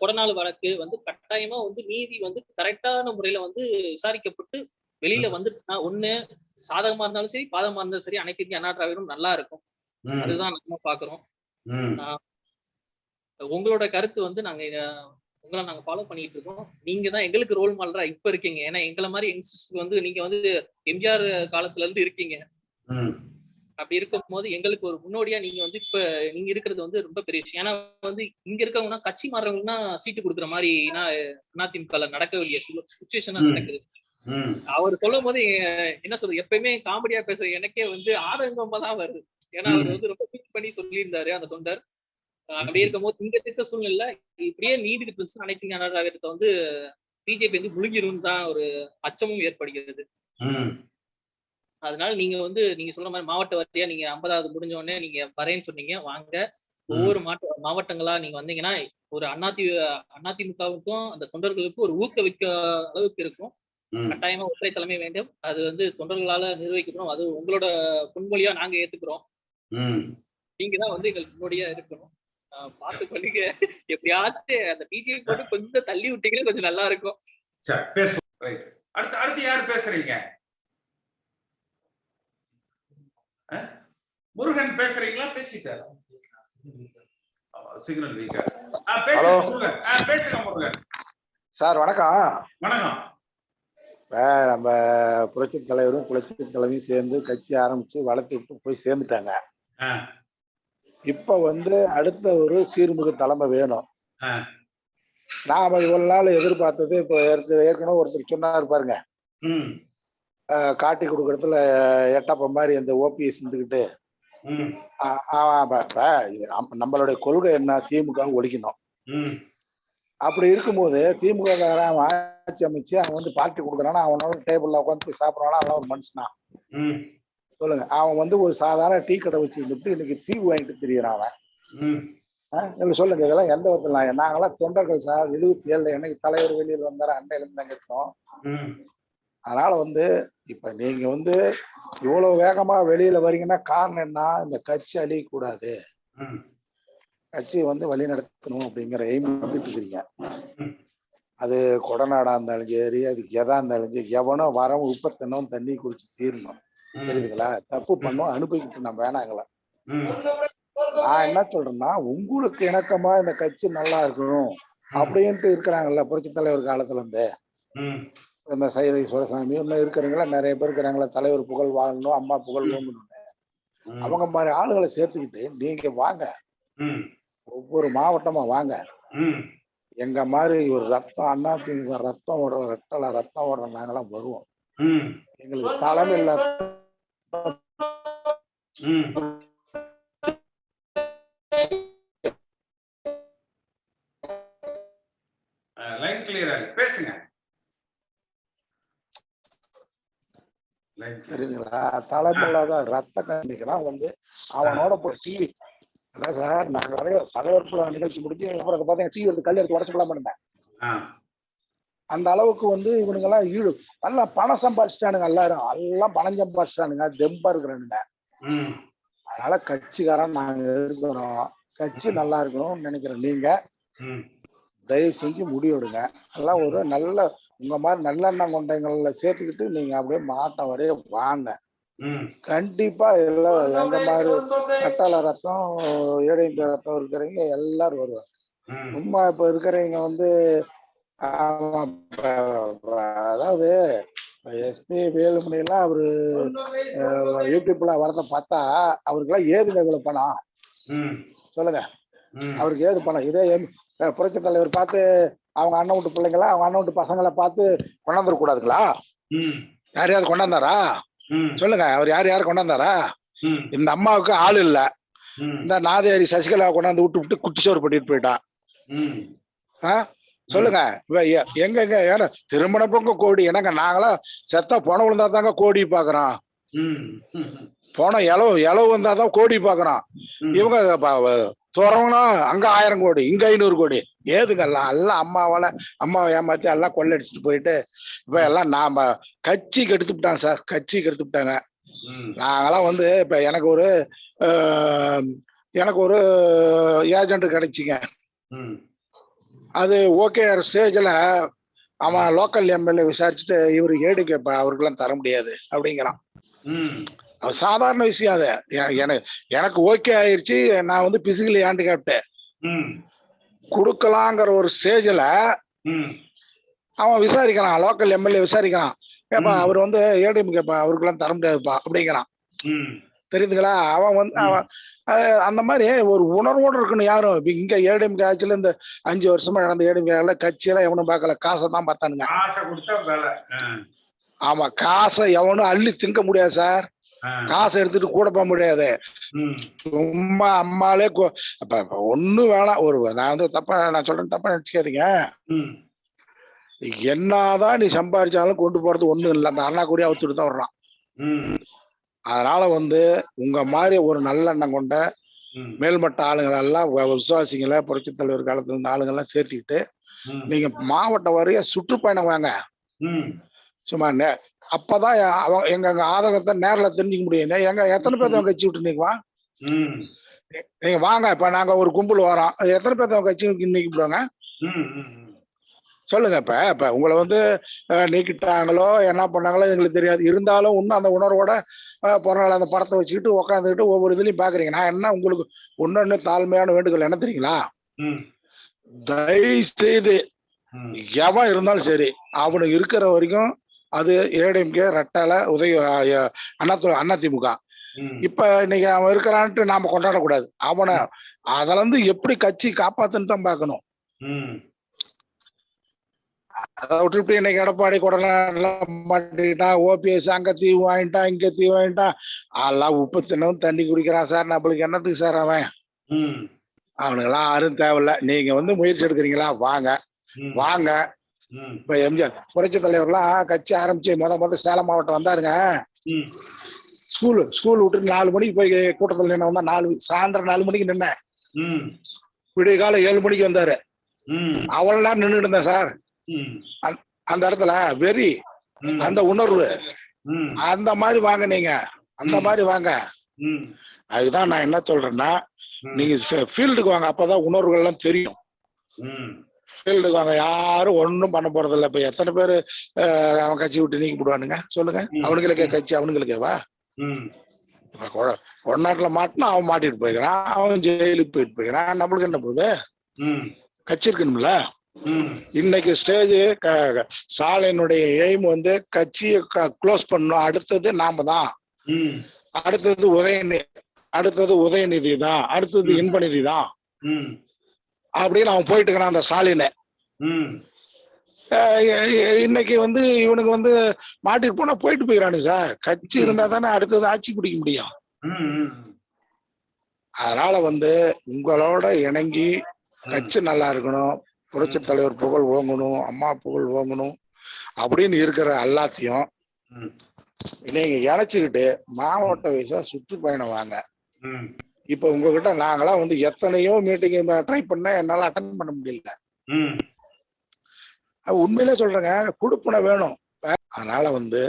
கொடநாள் வழக்கு வந்து கட்டாயமா வந்து நீதி வந்து கரெக்டான முறையில வந்து விசாரிக்கப்பட்டு வெளியில வந்துருச்சுன்னா, ஒண்ணு சாதகமா இருந்தாலும் சரி, பாதகமா இருந்தாலும் சரி, அனைத்து இந்திய அண்ணா திராவிடம் நல்லா இருக்கும். அதுதான் நம்ம பாக்குறோம். உங்களோட கருத்து வந்து உங்களை நாங்க ஃபாலோ பண்ணிட்டு இருக்கோம். நீங்க தான் எங்களுக்கு ரோல் மாடலா இப்ப இருக்கீங்க. ஏன்னா எங்களை மாதிரி யங்ஸ்டர்ஸ்க்கு வந்து நீங்க வந்து எம்ஜிஆர் காலத்துல இருந்து இருக்கீங்க. அப்படி இருக்கும் போது எங்களுக்கு ஒரு முன்னோடியா நீங்க வந்து இப்ப நீங்க இருக்கிறது வந்து ரொம்ப பெரிய விஷயம். ஏன்னா வந்து இங்க இருக்கவங்கன்னா கட்சி மாறவங்கன்னா சீட்டு கொடுக்குற மாதிரி அதிமுக நடக்கவில்லை சுச்சுவேஷனா நடக்குது. அவர் சொல்லும் போது என்ன சொல்றது, எப்பயுமே காமெடியா பேசுற எனக்கே வந்து ஆதங்கமா தான் வருது. ஏன்னா அவர் வந்து ரொம்ப ஃபீல் பண்ணி சொல்லியிருந்தாரு அந்த தொண்டர். அப்படி இருக்கும் போது இங்க இருக்க சூழ்நிலை இப்படியே நீடிக்கிட்டு இருந்துச்சு, அனைத்து இந்திய அண்ணா திராவிடத்தை வந்து பிஜேபி வந்து முழுகிரும் தான் ஒரு அச்சமும் ஏற்படுகிறது. அதனால நீங்க சொல்ற மாதிரி மாவட்ட வாரியா நீங்க 50வது முடிஞ்ச உடனே நீங்க வரேன்னு சொன்னீங்க. வாங்க, ஒவ்வொரு மாவட்டங்களா நீங்க வந்தீங்கன்னா ஒரு அதிமுகவுக்கும் அந்த தொண்டர்களுக்கும் ஒரு ஊக்குவிக்க அளவுக்கு இருக்கும். கட்டாயமா ஒற்றை தலைமை வேண்டும். அது வந்து தொண்டர்களால நிர்வகிக்கணும். அது உங்களோட பொன்மொழியா நாங்க ஏத்துக்கிறோம். நீங்க தான் வந்து எங்களுக்கு முன்னோடியா இருக்கணும். பார்த்து பண்ணுங்க. எப்படியாச்சும் அந்த பிஜேபி போட்டு கொஞ்சம் தள்ளி விட்டீங்கன்னா கொஞ்சம் நல்லா இருக்கும். அடுத்து யார் பேசுறீங்க? முருகன் பேசுறீங்களா? பேசிட்டாரு. சிக்னல் வீக்கா. பேசுங்க முருகன். பேசுங்க முருகன். சார் வணக்கம். வணக்கம். நம்ம புரட்சி தலைவரும் புரட்சி தலைவியும் சேர்ந்து கட்சி ஆரம்பிச்சு வளர்த்து போய் சேர்ந்துட்டாங்க. இப்ப வந்து அடுத்த ஒரு சீர்மிகு தலைமை வேணும். நாம இவ்வளவு நாள் எதிர்பார்த்தது இப்ப ஏற்கனவே ஒருத்தர் சொன்னாரு பாருங்க, காட்டி கொடுக்கறதுல எட்டப்ப மாதிரி அந்த ஓபிஎஸ் இருந்துகிட்டு நம்மளுடைய கொள்கை என்ன, திமுக ஒழிக்கணும். அப்படி இருக்கும்போது திமுக ஆட்சி அமைச்சு அவன் வந்து பார்ட்டி கொடுக்குறானா, அவனோட டேபிள்ல உட்காந்து போய் சாப்பிடறானா, அவன் ஒரு மனுஷனா சொல்லுங்க? அவன் வந்து ஒரு சாதாரண டீ கடை வச்சுக்கிட்டு இன்னைக்கு சீவு வாங்கிட்டு தெரியறான் அவன். சொல்லுங்க, இதெல்லாம் எந்த விதத்துல? நாங்களாம் தொண்டர்கள் சார். 77 என்னைக்கு தலைவர் வெளியில் வந்தாரு அண்டையில இருந்து இருக்கோம். அதனால வந்து இப்ப நீங்க வந்து இவ்வளவு வேகமா வெளியில வரீங்கன்னா காரணம் என்ன? இந்த கட்சி அழியக்கூடாது, கட்சியை வந்து வழி நடத்தணும் அப்படிங்கிற எய்ம் வந்துட்டு இருக்கீங்க. அது கொடநாடா இருந்தாலும் சரி, அது எதா இருந்தாலும் சரி, எவனோ வரவன் உப்பத்தனும் தண்ணி குடிச்சு தீரணும். தெரியுதுங்களா? தப்பு பண்ணோம் அனுபவிக்கிட்டு நம்ம வேணாங்களா. நான் என்ன சொல்றேன்னா, உங்களுக்கு இணக்கமா இந்த கட்சி நல்லா இருக்கணும் அப்படின்ட்டு இருக்கிறாங்கல்ல புரட்சி தலைவர் காலத்துல இருந்து. இந்த சைதை சுரசாமி இன்னும் இருக்கிறவங்களா நிறைய பேர் இருக்கிறாங்களா, தலைவர் புகழ் வாழணும், அம்மா புகழ் வாங்கணும். அவங்க மாதிரி ஆளுகளை சேர்த்துக்கிட்டு நீங்க வாங்க, ஒவ்வொரு மாவட்டமா வாங்க. எங்க மாதிரி ஒரு ரத்தம் அதிமுக ரத்தம் ஓடுற ரெட்டலை ரத்தம் ஓடுற நாங்கெல்லாம் வருவோம். எங்களுக்கு தலைமை இல்லாத லைன் கிளியரா பேசுங்க. தெரியுங்களா? தலைமை இல்லாத ரத்த கண்டிக்கலாம் வந்து அவனோட போய் டிவி அதான் சார். நாங்க தலைவர்ப்பு நிகழ்ச்சி முடிஞ்சு அப்புறம் பார்த்தீங்கன்னா டிவி எடுத்து கல் எடுத்து உடச்சு போடாம இருந்தேன். அந்த அளவுக்கு வந்து இவனுங்க எல்லாம் நல்லா பணம் சம்பாதிச்சிட்டானுங்க. எல்லாரும் எல்லாம் பணம் சம்பாதிச்சிட்டானுங்க, தெம்பா இருக்கிறானுங்க. அதனால கட்சிக்காரன் நாங்க இருக்கிறோம், கட்சி நல்லா இருக்கணும்னு நினைக்கிறோம். நீங்க தயவு செஞ்சு முடிவெடுங்க. எல்லாம் ஒரு நல்ல உங்க மாதிரி நல்லெண்ணம் கொண்டவங்கள சேர்த்துக்கிட்டு நீங்க அப்படியே மாட்டம் வரைய வாங்க. கண்டிப்பா எல்லாம் எங்க மாதிரி கட்டாள ரத்தம் ஏழை ரத்தம் இருக்கிறவங்க எல்லாரும் வருவாங்க. சும்மா இப்ப இருக்கிறவங்க வந்து அதாவது எஸ்பி வேலுமணி எல்லாம் அவரு யூடியூப்ல வரத பார்த்தா அவருக்கெல்லாம் ஏதுங்க இவ்வளவு பணம் சொல்லுங்க? அவருக்கு ஏது பணம்? இதே புரட்சி தலைவர் பார்த்து அவங்க அண்ணன் வீட்டு பிள்ளைங்களா அவங்க அண்ணன் வீட்டு பசங்களை பார்த்து கொண்டாந்துட கூடாதுங்களா? யாரையாவது கொண்டாந்தாரா சொல்லுங்க? அவர் யாரு கொண்டாந்தாரா? இந்த அம்மாவுக்கு ஆள் இல்ல, இந்த நாதேரி சசிகலா கொண்டாந்து விட்டு குட்டிச்சோறு பண்ணிட்டு போயிட்டான். சொல்லுங்க எங்க எங்க ஏன்னா திருமண பொங்க கோடி என்னங்க? நாங்களாம் செத்தா போன விழுந்தா தாங்க கோடி பாக்குறோம், போன இளவு வந்தாதான் கோடி பாக்குறோம். இவங்க துறவனா அங்க 1000 கோடி இங்க 500 கோடி ஏதுங்க? எல்லாம் அம்மாவை ஏமாத்தி எல்லாம் கொள்ளடிச்சுட்டு போயிட்டு இப்ப எல்லாம் நாம கட்சி கெடுத்துட்டாங்க சார், கட்சி கெடுத்துட்டாங்க. நாங்கெல்லாம் வந்து இப்ப எனக்கு ஒரு ஏஜென்ட் கிடைச்சிங்க. அது ஓகே ஸ்டேஜ்ல அவன் லோக்கல் எம்எல்ஏ விசாரிச்சுட்டு இவரு ஏடுக்கு அவருக்கெல்லாம் தர முடியாது அப்படிங்கிறான். அது சாதாரண விஷயம். அது எனக்கு ஓகே ஆயிடுச்சு, நான் வந்து பிசிக்கலி ஹேண்டிகேப்டு கொடுக்கலாங்கிற ஒரு ஸ்டேஜ்ல அவன் விசாரிக்கிறான், லோக்கல் எம்எல்ஏ விசாரிக்கிறான். ஏப்பா அவர் வந்து ஏடிஎம்கேப்பா அவருக்கெல்லாம் தர முடியாதுப்பா அப்படிங்கிறான். தெரியுதுங்களா? அவன் வந்து அந்த மாதிரி ஒரு உணர்வோடு இருக்கணும் யாரும். இங்க ஏடிஎம்கே ஆட்சியில இந்த 5 வருஷமா நடந்த ஏடிஎம்கே கட்சியெல்லாம் எவனும் பார்க்கல, காசை தான் பார்த்தானுங்க. ஆமா, காசை எவனும் அள்ளி திங்க முடியாது சார், காசை எடுத்துட்டு கூட போக முடியாது. சும்மா அம்மாலே ஒண்ணும் வேணாம். நான் வந்து நான் சொல்றேன் தப்பா நினைச்சுக்காதீங்க. என்னதான் நீ சம்பாதிச்சாலும் கொண்டு போறது ஒண்ணும் இல்லை, அந்த அண்ணா கூடிய அவுத்துட்டு தான் வர்றான். அதனால வந்து உங்க மாதிரி ஒரு நல்லெண்ணம் கொண்ட மேல்மட்ட ஆளுங்களை எல்லாம் விசுவாசிங்களை புரட்சி தலைவர் காலத்துல இருந்த ஆளுங்கெல்லாம் சேர்த்துக்கிட்டு நீங்க மாவட்டம் வரைய சுற்றுப்பயணம் வாங்க. சும்மா அப்பதான் எங்க ஆதகத்தை நேரில் தெரிஞ்சுக்க முடியும். எங்க எத்தனை பேர்த்த கட்சி விட்டு நீங்க நீங்க வாங்க. இப்ப நாங்க ஒரு கும்பல் வரோம், எத்தனை பேர்த்த கட்சி இன்னைக்கு போடுவாங்க சொல்லுங்க? இப்ப உங்களை வந்து நீக்கிட்டாங்களோ என்ன பண்ணாங்களோ எங்களுக்கு தெரியாது. இருந்தாலும் இன்னும் அந்த உணர்வோட பிறநாள் அந்த படத்தை வச்சுக்கிட்டு உட்காந்துக்கிட்டு ஒவ்வொரு இதுலயும் பாக்குறீங்க. நான் என்ன உங்களுக்கு ஒன்னொன்னு தாழ்மையான வேண்டுகோள் என்ன தெரியுங்களா? தயவு செய்து எவன் இருந்தாலும் சரி அவனுக்கு இருக்கிற வரைக்கும் அது ஏடிஎம்கே ரெட்டால அதிமுக. இப்ப இன்னைக்கு அவன் இருக்கிறான்ட்டு நாம கொண்டாடக்கூடாது. அவனை அதுல இருந்து எப்படி கட்சி காப்பாத்துன்னு தான் பார்க்கணும். அதை விட்டுட்டு இன்னைக்கு எடப்பாடி கொடநாடெல்லாம் மாட்டிக்கிட்டான், ஓபிஎஸ் அங்க தீவு வாங்கிட்டான், இங்க தீவு வாங்கிட்டான், எல்லாம் உப்பு தின்னவும் தண்ணி குடிக்கிறான் சார். நம்மளுக்கு என்னத்துக்கு சார் அவன்? அவனுக்கெல்லாம் யாரும் தேவையில்ல. நீங்க வந்து முயற்சி எடுக்கிறீங்களா? வாங்க வாங்க. இப்ப எம்ஜிஆர் புரட்சி தலைவர்லாம் கட்சி ஆரம்பிச்சு முத சேலம் மாவட்டம் வந்தாருங்க. ஸ்கூல் விட்டு 4 மணிக்கு போய் கூட்டத்தில் நின்று வந்தா சாயந்தரம் 4 மணிக்கு நின்னேன். விடிய காலம் 7 மணிக்கு வந்தாரு. அவ்வளவு நேரம் நின்றுட்டு இருந்தேன் சார். அந்த இடத்துல வெறி, அந்த உணர்வு அந்த மாதிரி வாங்க, நீங்க அந்த மாதிரி வாங்க. அதுதான் நான் என்ன சொல்றேன்னா, நீங்க ஃபீல்டுக்கு வாங்க, அப்பதான் உணர்வுகள் எல்லாம் தெரியும். ஃபீல்டுக்கு வாங்க, யாரும் ஒன்றும் பண்ண போறது இல்லை. இப்ப எத்தனை பேர் அவன் கட்சி விட்டு நீக்கி போடுவானுங்க சொல்லுங்க? அவனுங்களுக்கே கட்சி, அவனுங்களுக்கேவா? கொண்டாட்டில் மாட்டினா அவன் மாட்டிட்டு போய்க்கிறான், அவன் ஜெயிலுக்கு போயிட்டு போய்க்கிறான். நம்மளுக்கு என்ன போகுது? கட்சி இருக்கணும்ல. இன்னைக்கு ஸ்டேஜ் ஸ்டாலினுடைய எய்ம் வந்து கட்சியை க்ளோஸ் பண்ணணும். அடுத்தது நாம தான், அடுத்தது உதயநிதி தான், அடுத்தது இன்பநிதி தான் அப்படின்னு அவன் போயிட்டு இருக்கிறான் அந்த ஸ்டாலினை. இன்னைக்கு வந்து இவனுக்கு வந்து மாட்டிட்டு போனா போயிட்டு போயிடறானு சார். கட்சி இருந்தா தானே அடுத்தது ஆட்சி பிடிக்க முடியும். அதனால வந்து உங்களோட இணங்கி கட்சி நல்லா இருக்கணும், புரட்சி தலைவர் புகழ் ஓங்கணும், அம்மா புகழ் ஓங்கணும் அப்படின்னு இருக்கிற எல்லாத்தையும் நீங்க இணைச்சுக்கிட்டு மாவட்ட வயசா சுற்றுப்பயணம் வாங்க. இப்ப உங்ககிட்ட நாங்களாம் வந்து எத்தனையோ மீட்டிங் ட்ரை பண்ண என்னால அட்டன் பண்ண முடியல. உண்மையிலே சொல்றேங்க, கொடுப்பனை வேணும். அதனால வந்து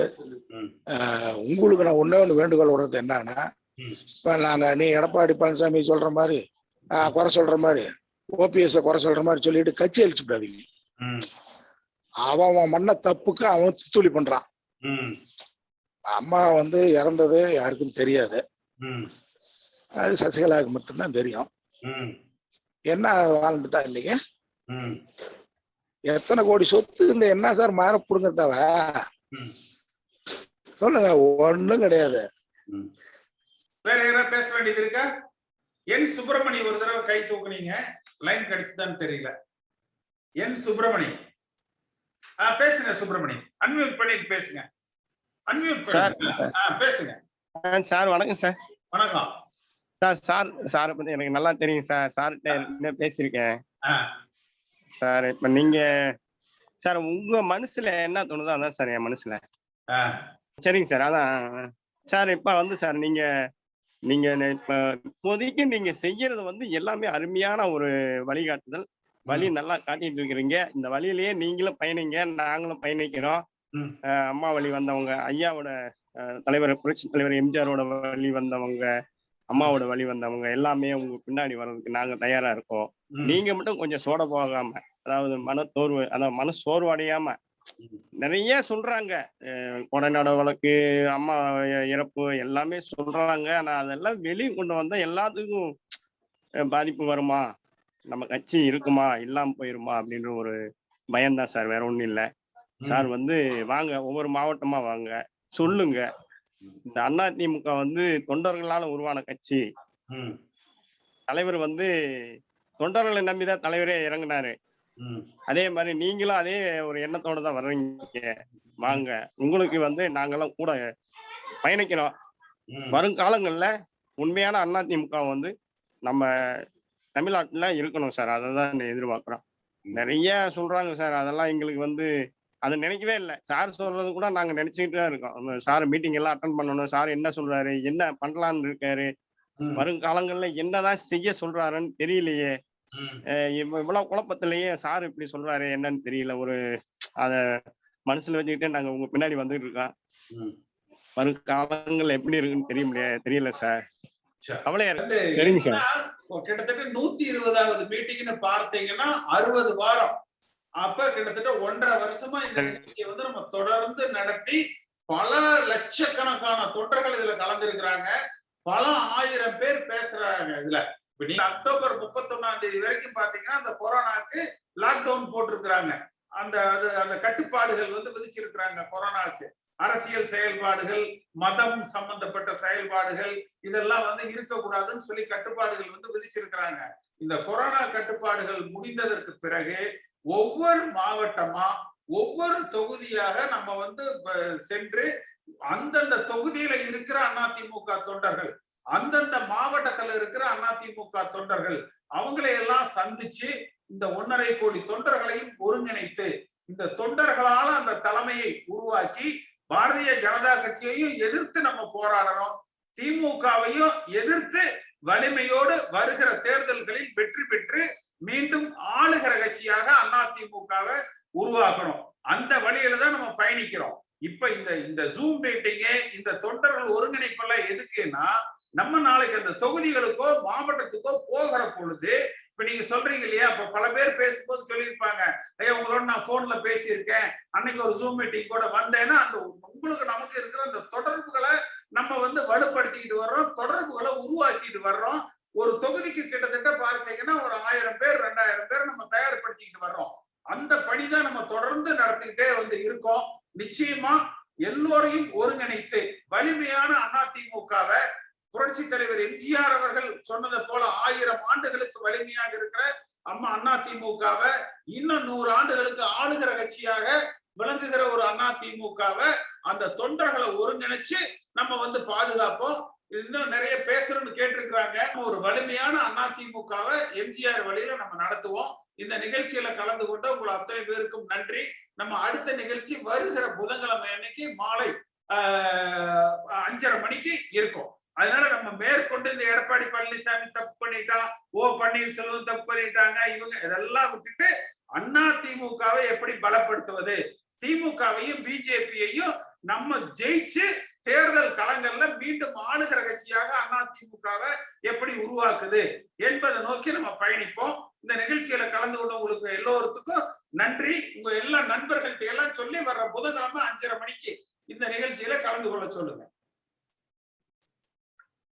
உங்களுக்கு நான் ஒண்ணு வேண்டுகோள் விடுறது என்னன்னா, இப்ப நீ எடப்பாடி பழனிசாமி சொல்ற மாதிரி குறை சொல்ற மாதிரி, ஓபிஎஸ் குறை சொல்ற மாதிரி சொல்லிட்டு கட்சி அழிச்சு விடாதீங்க. அவன் மண்ண தப்புக்கு அவன் துத்துளி பண்றான். அம்மா வந்து இறந்தது யாருக்கும் தெரியாது, அது சசிகலாவுக்கு மட்டும்தான் தெரியும். என்ன வாழ்ந்துட்டா இல்லைங்க? எத்தனை கோடி சொத்து இந்த என்ன சார் மாற புடுங்கத்தாவ சொல்லுங்க? ஒண்ணும் கிடையாது. வேற யாராவது பேச வேண்டியது இருக்கா? என் சுப்பிரமணி ஒரு தடவை கை தூக்குனீங்க, லைன் கிடைச்சுதான்னு தெரியல. என் சுப்பிரமணி பேசுங்க. சுப்பிரமணி அன்மியூட் பண்ணிட்டு பேசுங்க. அன்மியூட் பேசுங்க சார். வணக்கம் சார். வணக்கம் சார். சாரை பத்தி எனக்கு நல்லா தெரியும் சார். சார்கிட்ட பேசியிருக்கேன் சார். இப்ப நீங்க சார் உங்க மனசுல என்ன தோணுதோ அதான் சார் என் மனசுல. சரிங்க சார். அதான் சார். இப்ப வந்து சார் நீங்க இப்ப இப்போதைக்கு நீங்க செய்யறது வந்து எல்லாமே அருமையான ஒரு வழிகாட்டுதல். வழி நல்லா காட்டிட்டு இருக்கிறீங்க. இந்த வழியிலேயே நீங்களும் பயணிங்க, நாங்களும் பயணிக்கிறோம். அம்மா வழி வந்தவங்க, ஐயாவோட தலைவர் புரட்சி தலைவர் எம்ஜிஆரோட வழி வந்தவங்க, அம்மாவோட வழி வந்தவங்க எல்லாமே உங்க பின்னாடி வர்றதுக்கு நாங்க தயாரா இருக்கோம். நீங்க மட்டும் கொஞ்சம் சோட போகாம, அதாவது மன சோர்வு அடையாம. நிறைய சொல்றாங்க, கொடைநாடு வழக்கு, அம்மா இறப்பு எல்லாமே சொல்றாங்க. ஆனா அதெல்லாம் வெளியே கொண்டு வந்தா எல்லாத்துக்கும் பாதிப்பு வருமா, நம்ம கட்சி இருக்குமா, இல்லாம போயிருமா அப்படின்ற ஒரு பயம்தான் சார், வேற ஒண்ணும் இல்லை சார். வந்து வாங்க, ஒவ்வொரு மாவட்டமா வாங்க, சொல்லுங்க. இந்த அதிமுக வந்து தொண்டர்களால உருவான கட்சி. தலைவர் வந்து தொண்டர்களை நம்பிதான் தலைவரே இறங்கினாரு. அதே மாதிரி நீங்களும் அதே ஒரு எண்ணத்தோட தான் வர்றீங்க. வாங்க, உங்களுக்கு வந்து நாங்கெல்லாம் கூட பயணிக்கிறோம். வருங்காலங்கள்ல உண்மையான அதிமுக வந்து நம்ம தமிழ்நாட்டுல இருக்கணும் சார். அதை தான் எதிர்பார்க்கிறோம். நிறைய சொல்றாங்க சார், அதெல்லாம் எங்களுக்கு வந்து அதை நினைக்கவே இல்லை. சார் சொல்றது கூட நாங்க நினைச்சுக்கிட்டு தான் இருக்கோம். சார் மீட்டிங் எல்லாம் அட்டன் பண்ணணும், சார் என்ன சொல்றாரு, என்ன பண்ணலான்னு இருக்காரு, வருங்காலங்கள்ல என்னதான் செய்ய சொல்றாருன்னு தெரியலையே, இவ்வளவு குழப்பத்திலேயே சார் இப்படி சொல்றாரு என்னன்னு தெரியல. ஒரு அத மனசுல வச்சுக்கிட்டே நாங்க உங்க பின்னாடி வந்துட்டு இருக்கோம். வருங்காலங்கள் எப்படி இருக்குன்னு தெரியல சார். அவளையா சரிங்க சார். கிட்டத்தட்ட 120வது மீட்டிங்னு பார்த்தீங்கன்னா 60 வாரம். அப்ப கிட்டத்தட்ட 1.5 வருஷமா இந்த நிகழ்ச்சியை வந்து நம்ம தொடர்ந்து நடத்தி பல லட்சக்கணக்கான தொண்டர்கள் இதுல கலந்துருக்கிறாங்க. பல ஆயிரம் பேர் பேசுறாங்க இதுல. அக்டோபர் 31ஆம் தேதி வரைக்கும் பாத்தீங்கன்னா அந்த கொரோனாக்கு லாக்டவுன் போட்டிருக்கிறாங்க. அந்த கட்டுப்பாடுகள் வந்து விதிச்சிருக்கிறாங்க. கொரோனாக்கு அரசியல் செயல்பாடுகள், மதம் சம்பந்தப்பட்ட செயல்பாடுகள் இதெல்லாம் வந்து இருக்கக்கூடாதுன்னு சொல்லி கட்டுப்பாடுகள் வந்து விதிச்சிருக்கிறாங்க. இந்த கொரோனா கட்டுப்பாடுகள் முடிந்ததற்கு பிறகு ஒவ்வொரு மாவட்டமா ஒவ்வொரு தொகுதியாக நம்ம வந்து சென்று அந்தந்த தொகுதியில இருக்கிற அதிமுக தொண்டர்கள், அந்தந்த மாவட்டத்துல இருக்கிற அதிமுக தொண்டர்கள் அவங்களை எல்லாம் சந்திச்சு இந்த 1.5 கோடி தொண்டர்களையும் ஒருங்கிணைத்து இந்த தொண்டர்களால அந்த தலைமையை உருவாக்கி பாரதிய ஜனதா கட்சியையும் எதிர்த்து நம்ம போராடணும், திமுகவையும் எதிர்த்து வலிமையோடு வருகிற தேர்தல்களில் வெற்றி பெற்று மீண்டும் ஆளுகிற கட்சியாக அதிமுகவை உருவாக்கணும். அந்த வழியில தான் நம்ம பயணிக்கிறோம். இப்ப இந்த ஜூம் மீட்டிங்கு, இந்த தொண்டர்கள் ஒருங்கிணைப்பெல்லாம் எதுக்குன்னா, நம்ம நாளைக்கு அந்த தொகுதிகளுக்கோ மாவட்டத்துக்கோ போகிற பொழுது, இப்ப நீங்க சொல்றீங்க இல்லையா, இப்ப பல பேர் பேசும்போது சொல்லியிருப்பாங்க, ஐயா உங்களோட நான் போன்ல பேசியிருக்கேன், அன்னைக்கு ஒரு ஜூம் மீட்டிங் கூட வந்தேன்னா, அந்த உங்களுக்கு நமக்கு இருக்கிற அந்த தொடர்புகளை நம்ம வலுப்படுத்திக்கிட்டு வர்றோம், தொடர்புகளை உருவாக்கிட்டு வர்றோம். ஒரு தொகுதிக்கு கிட்டத்தட்ட பார்த்தீங்கன்னா ஒரு 1000 பேர் 2000 பேர் நம்ம தயார்படுத்திக்கிட்டு வர்றோம். அந்த பணிதான் நம்ம தொடர்ந்து நடத்திக்கிட்டே இருக்கோம். நிச்சயமா எல்லோரையும் ஒருங்கிணைத்து வலிமையான அதிமுகவை புரட்சி தலைவர் எம்ஜிஆர் அவர்கள் சொன்னதை போல 1000 ஆண்டுகளுக்கு வலிமையாக இருக்கிற அம்மா அதிமுகவை இன்னும் 100 ஆண்டுகளுக்கு ஆளுகிற கட்சியாக விளங்குகிற ஒரு அதிமுகவை அந்த தொண்டர்களை ஒருங்கிணைச்சு நம்ம பாதுகாப்போம். இன்னும் நிறைய பேசுறோம்னு கேட்டிருக்கிறாங்க. ஒரு வலிமையான அதிமுகவை எம்ஜிஆர் வழியில நம்ம நடத்துவோம். இந்த நிகழ்ச்சியில கலந்து கொண்ட உங்கள் அத்தனை பேருக்கும் நன்றி. நம்ம அடுத்த நிகழ்ச்சி வருகிற புதன்கிழமை அன்னைக்கு மாலை 5:30 மணிக்கு இருக்கும். அதனால நம்ம மேற்கொண்டு இந்த எடப்பாடி பழனிசாமி தப்பு பண்ணிட்டான், பன்னீர்செல்வம் தப்பு பண்ணிட்டாங்க, இவங்க இதெல்லாம் விட்டுட்டு அதிமுகவை எப்படி பலப்படுத்துவது, திமுகவையும் பிஜேபியையும் நம்ம ஜெயிச்சு தேர்தல் களங்கள்ல மீண்டும் ஆளுகிற கட்சியாக அதிமுகவை எப்படி உருவாக்குது என்பதை நோக்கி நம்ம பயணிப்போம். இந்த நிகழ்ச்சியில கலந்து கொண்ட உங்களுக்கு எல்லோருக்கும் நன்றி. உங்க எல்லா நண்பர்கள்ட்ட எல்லாம் சொல்லி வர்ற புதன்கிழமை 5:30 மணிக்கு இந்த நிகழ்ச்சியில கலந்து கொள்ள சொல்லுங்க.